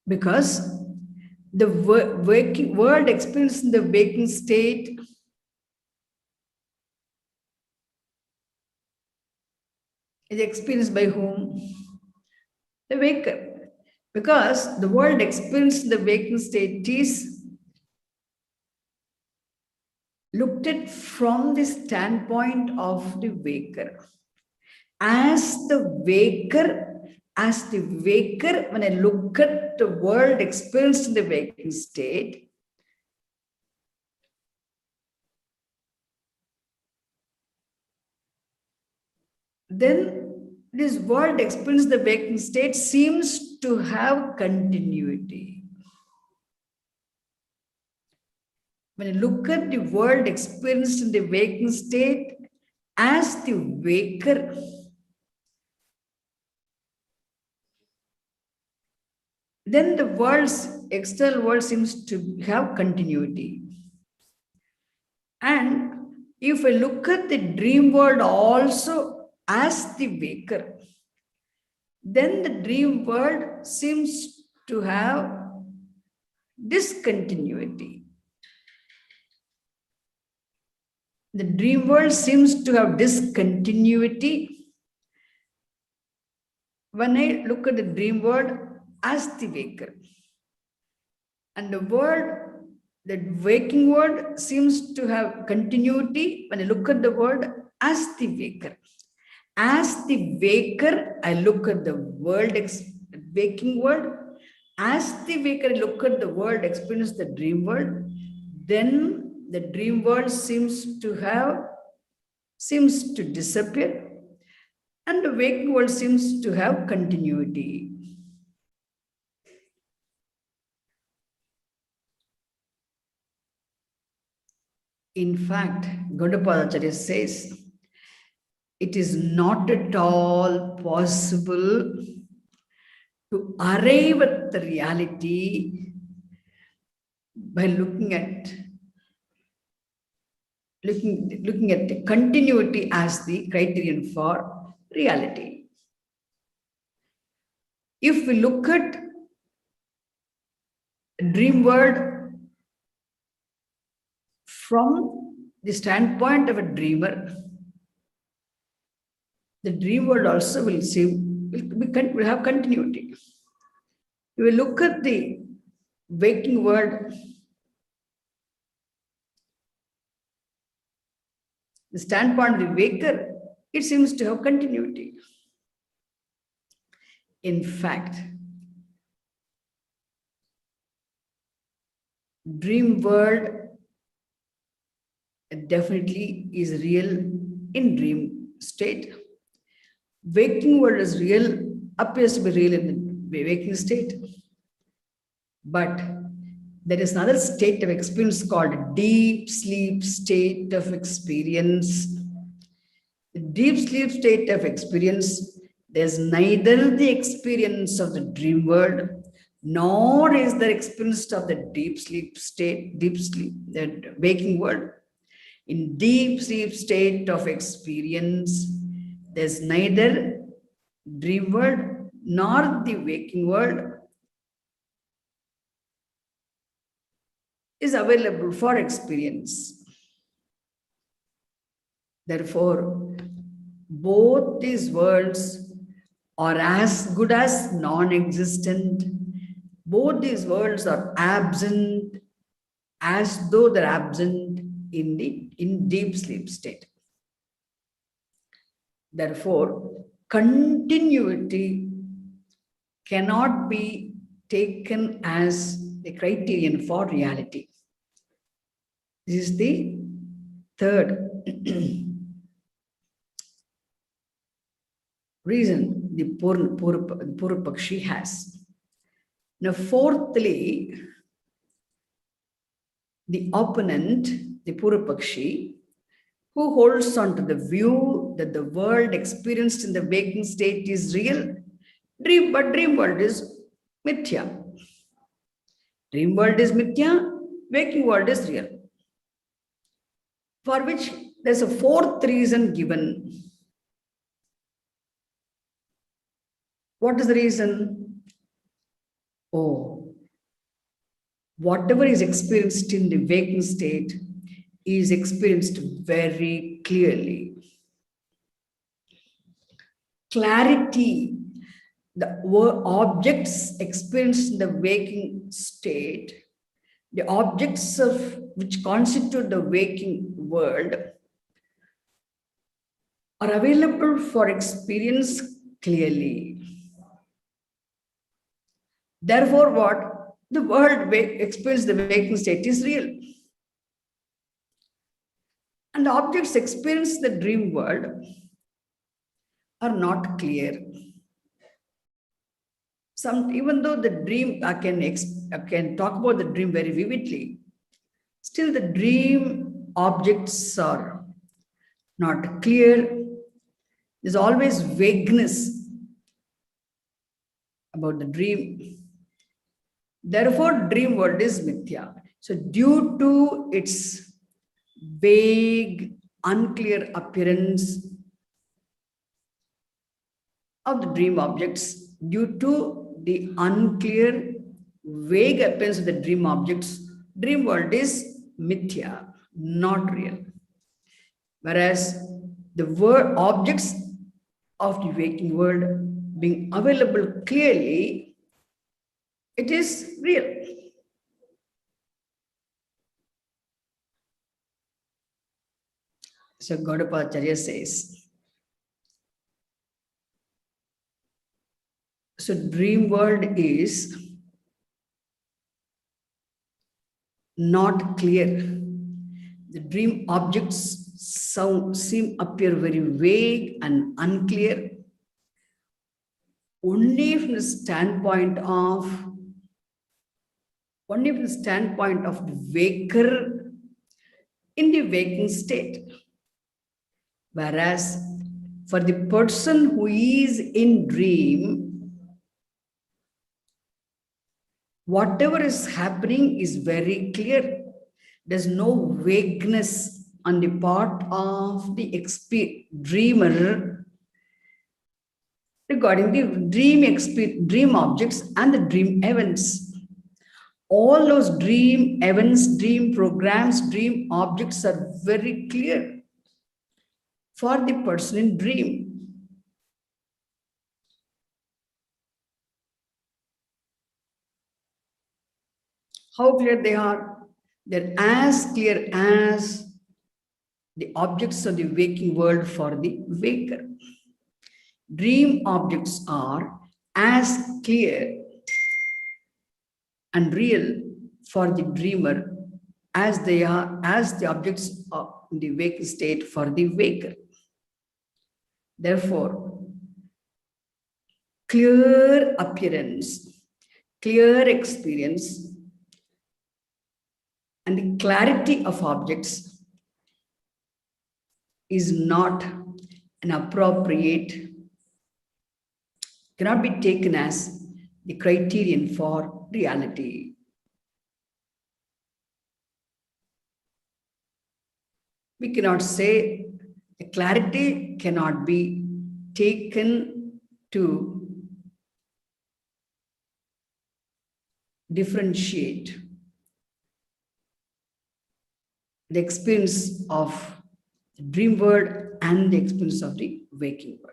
Because the waking world experience in the waking state is experienced by whom? The waker. Because the world experienced in the waking state is looked at from the standpoint of the waker. As the waker, when I look at the world experienced in the waking state, then this world experienced in the waking state seems to have continuity. When I look at the world experienced in the waking state as the waker, then the external world seems to have continuity. And if I look at the dream world also as the waker, then the dream world seems to have discontinuity. The dream world seems to have discontinuity when I look at the dream world as the waker. And the waking world seems to have continuity when I look at the world as the waker. As the waker, I look at the waking world. As the waker, I look at the world, experience the dream world. Then the dream world seems to disappear, and the waking world seems to have continuity. In fact, Gaudapadacharya says, it is not at all possible to arrive at the reality by looking at the continuity as the criterion for reality. If we look at dream world from the standpoint of a dreamer, the dream world also will have continuity. If we look at the waking world, the standpoint of the waker, it seems to have continuity. In fact, dream world definitely is real in dream state. Waking world is real, appears to be real in the waking state. But there is another state of experience called deep sleep state of experience. The deep sleep state of experience, there's neither the experience of the dream world, nor is there experience of the deep sleep state, the waking world. In deep sleep state of experience, there's neither dream world nor the waking world is available for experience. Therefore, both these worlds are as good as non-existent. Both these worlds are absent as though they're absent in deep sleep state. Therefore, continuity cannot be taken as the criterion for reality. This is the third reason the Purupakshi has. Now, fourthly, the opponent, the Purupakshi, who holds on to the view that the world experienced in the waking state is real, but dream world is mithya. Dream world is mithya, waking world is real. For which there's a fourth reason given. What is the reason? Oh, whatever is experienced in the waking state is experienced very clearly. Clarity, the objects experienced in the waking state, the objects of which constitute the waking world are available for experience clearly. Therefore, what? The world experienced the waking state is real. And the objects experienced the dream world are not clear. Even though the dream, I can talk about the dream very vividly, still the dream objects are not clear. There's always vagueness about the dream. Therefore, dream world is mithya. So due to its vague, unclear appearance of the dream objects, due to the unclear, vague appearance of the dream objects, dream world is mithya, not real. Whereas the objects of the waking world being available clearly, it is real. So Gaudapadacharya says, so dream world is not clear. The dream objects appear very vague and unclear. Only from the standpoint of the waker in the waking state. Whereas for the person who is in dream, whatever is happening is very clear. There's no vagueness on the part of the dreamer regarding the dream objects and the dream events. All those dream events, dream programs, dream objects are very clear for the person in dream. How clear they are? They're as clear as the objects of the waking world for the waker. Dream objects are as clear and real for the dreamer as they are, as the objects of the waking state for the waker. Therefore, clear appearance, clear experience, and the clarity of objects is not an appropriate, cannot be taken as the criterion for reality. We cannot say the clarity cannot be taken to differentiate the experience of the dream world and the experience of the waking world.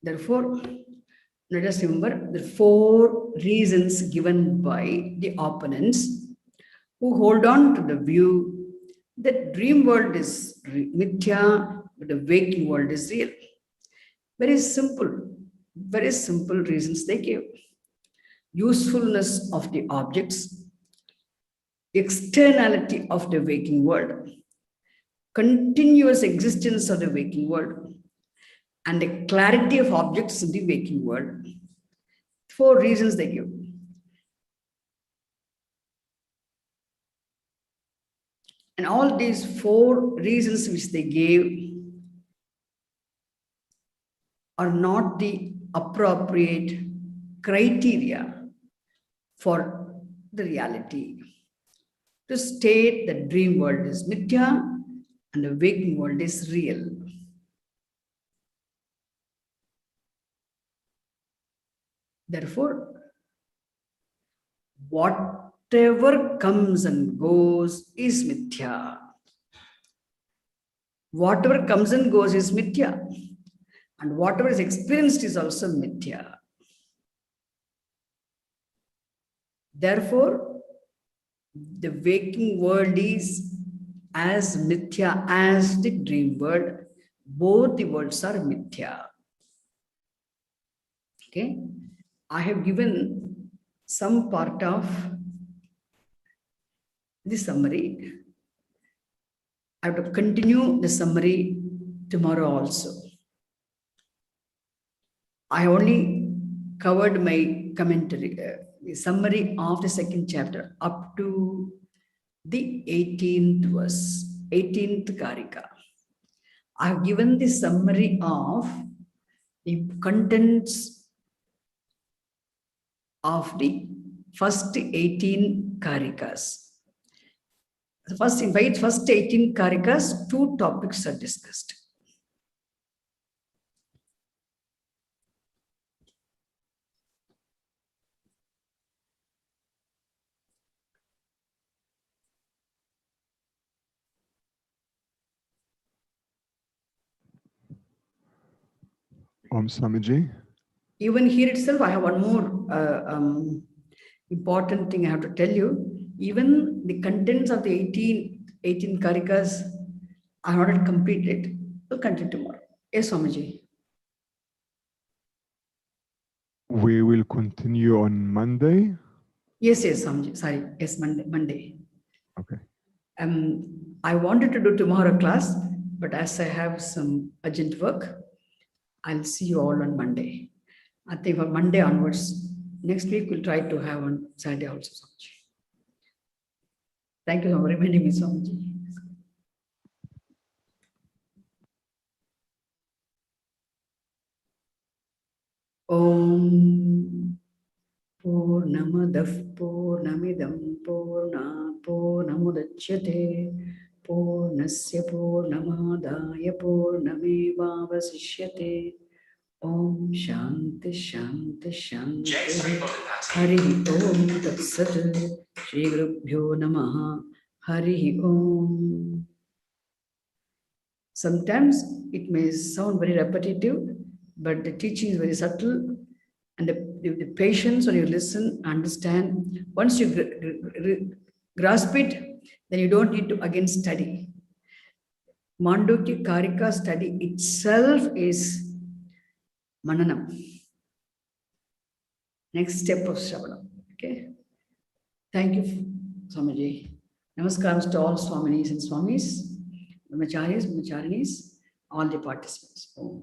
Therefore, let us remember the 4 reasons given by the opponents who hold on to the view that dream world is mithya, but the waking world is real. Very simple reasons they give. Usefulness of the objects, externality of the waking world, continuous existence of the waking world, and the clarity of objects in the waking world. 4 reasons they give. And all these 4 reasons which they gave are not the appropriate criteria for the reality. To state that dream world is mithya and the waking world is real. Therefore, whatever comes and goes is mithya. Whatever comes and goes is mithya. And whatever is experienced is also mithya. Therefore, the waking world is as mithya as the dream world. Both the worlds are mithya. Okay? I have given some part of the summary. I have to continue the summary tomorrow also. I only covered my commentary, the summary of the 2nd chapter up to the 18th verse, 18th Karika. I have given the summary of the contents of the first 18 Karikas. First, in first 18 Karikas, 2 topics are discussed. Swamiji. Even here itself, I have one more important thing I have to tell you. Even the contents of the 18 Karikas are not completed. We'll continue tomorrow. Yes, Swamiji. We will continue on Monday. Yes, Swamiji. Sorry. Yes, Monday. Okay. I wanted to do tomorrow class, but as I have some urgent work, I'll see you all on Monday. I think from Monday onwards, next week we'll try to have on Saturday also, Swamiji. Thank you for reminding me, Swamiji. Om Purnamadah Purnamidam Purnamudachyate Purnasya Purnamadaya Purnamevavasishyate. Om Shanti Shanti Shanti Hari Om Tat Sat Shri Gurubhyo Namaha Hari Om. Sometimes it may sound very repetitive, but the teaching is very subtle, and the patience when you listen, understand. Once you grasp it, then you don't need to again study. Mandukya Karika study itself is mananam. next step of Shravana. Okay. Thank you, Swamiji. Namaskaram to all Swaminis and Swamis, Brahmacharis, Brahmacharinis, all the participants. Om.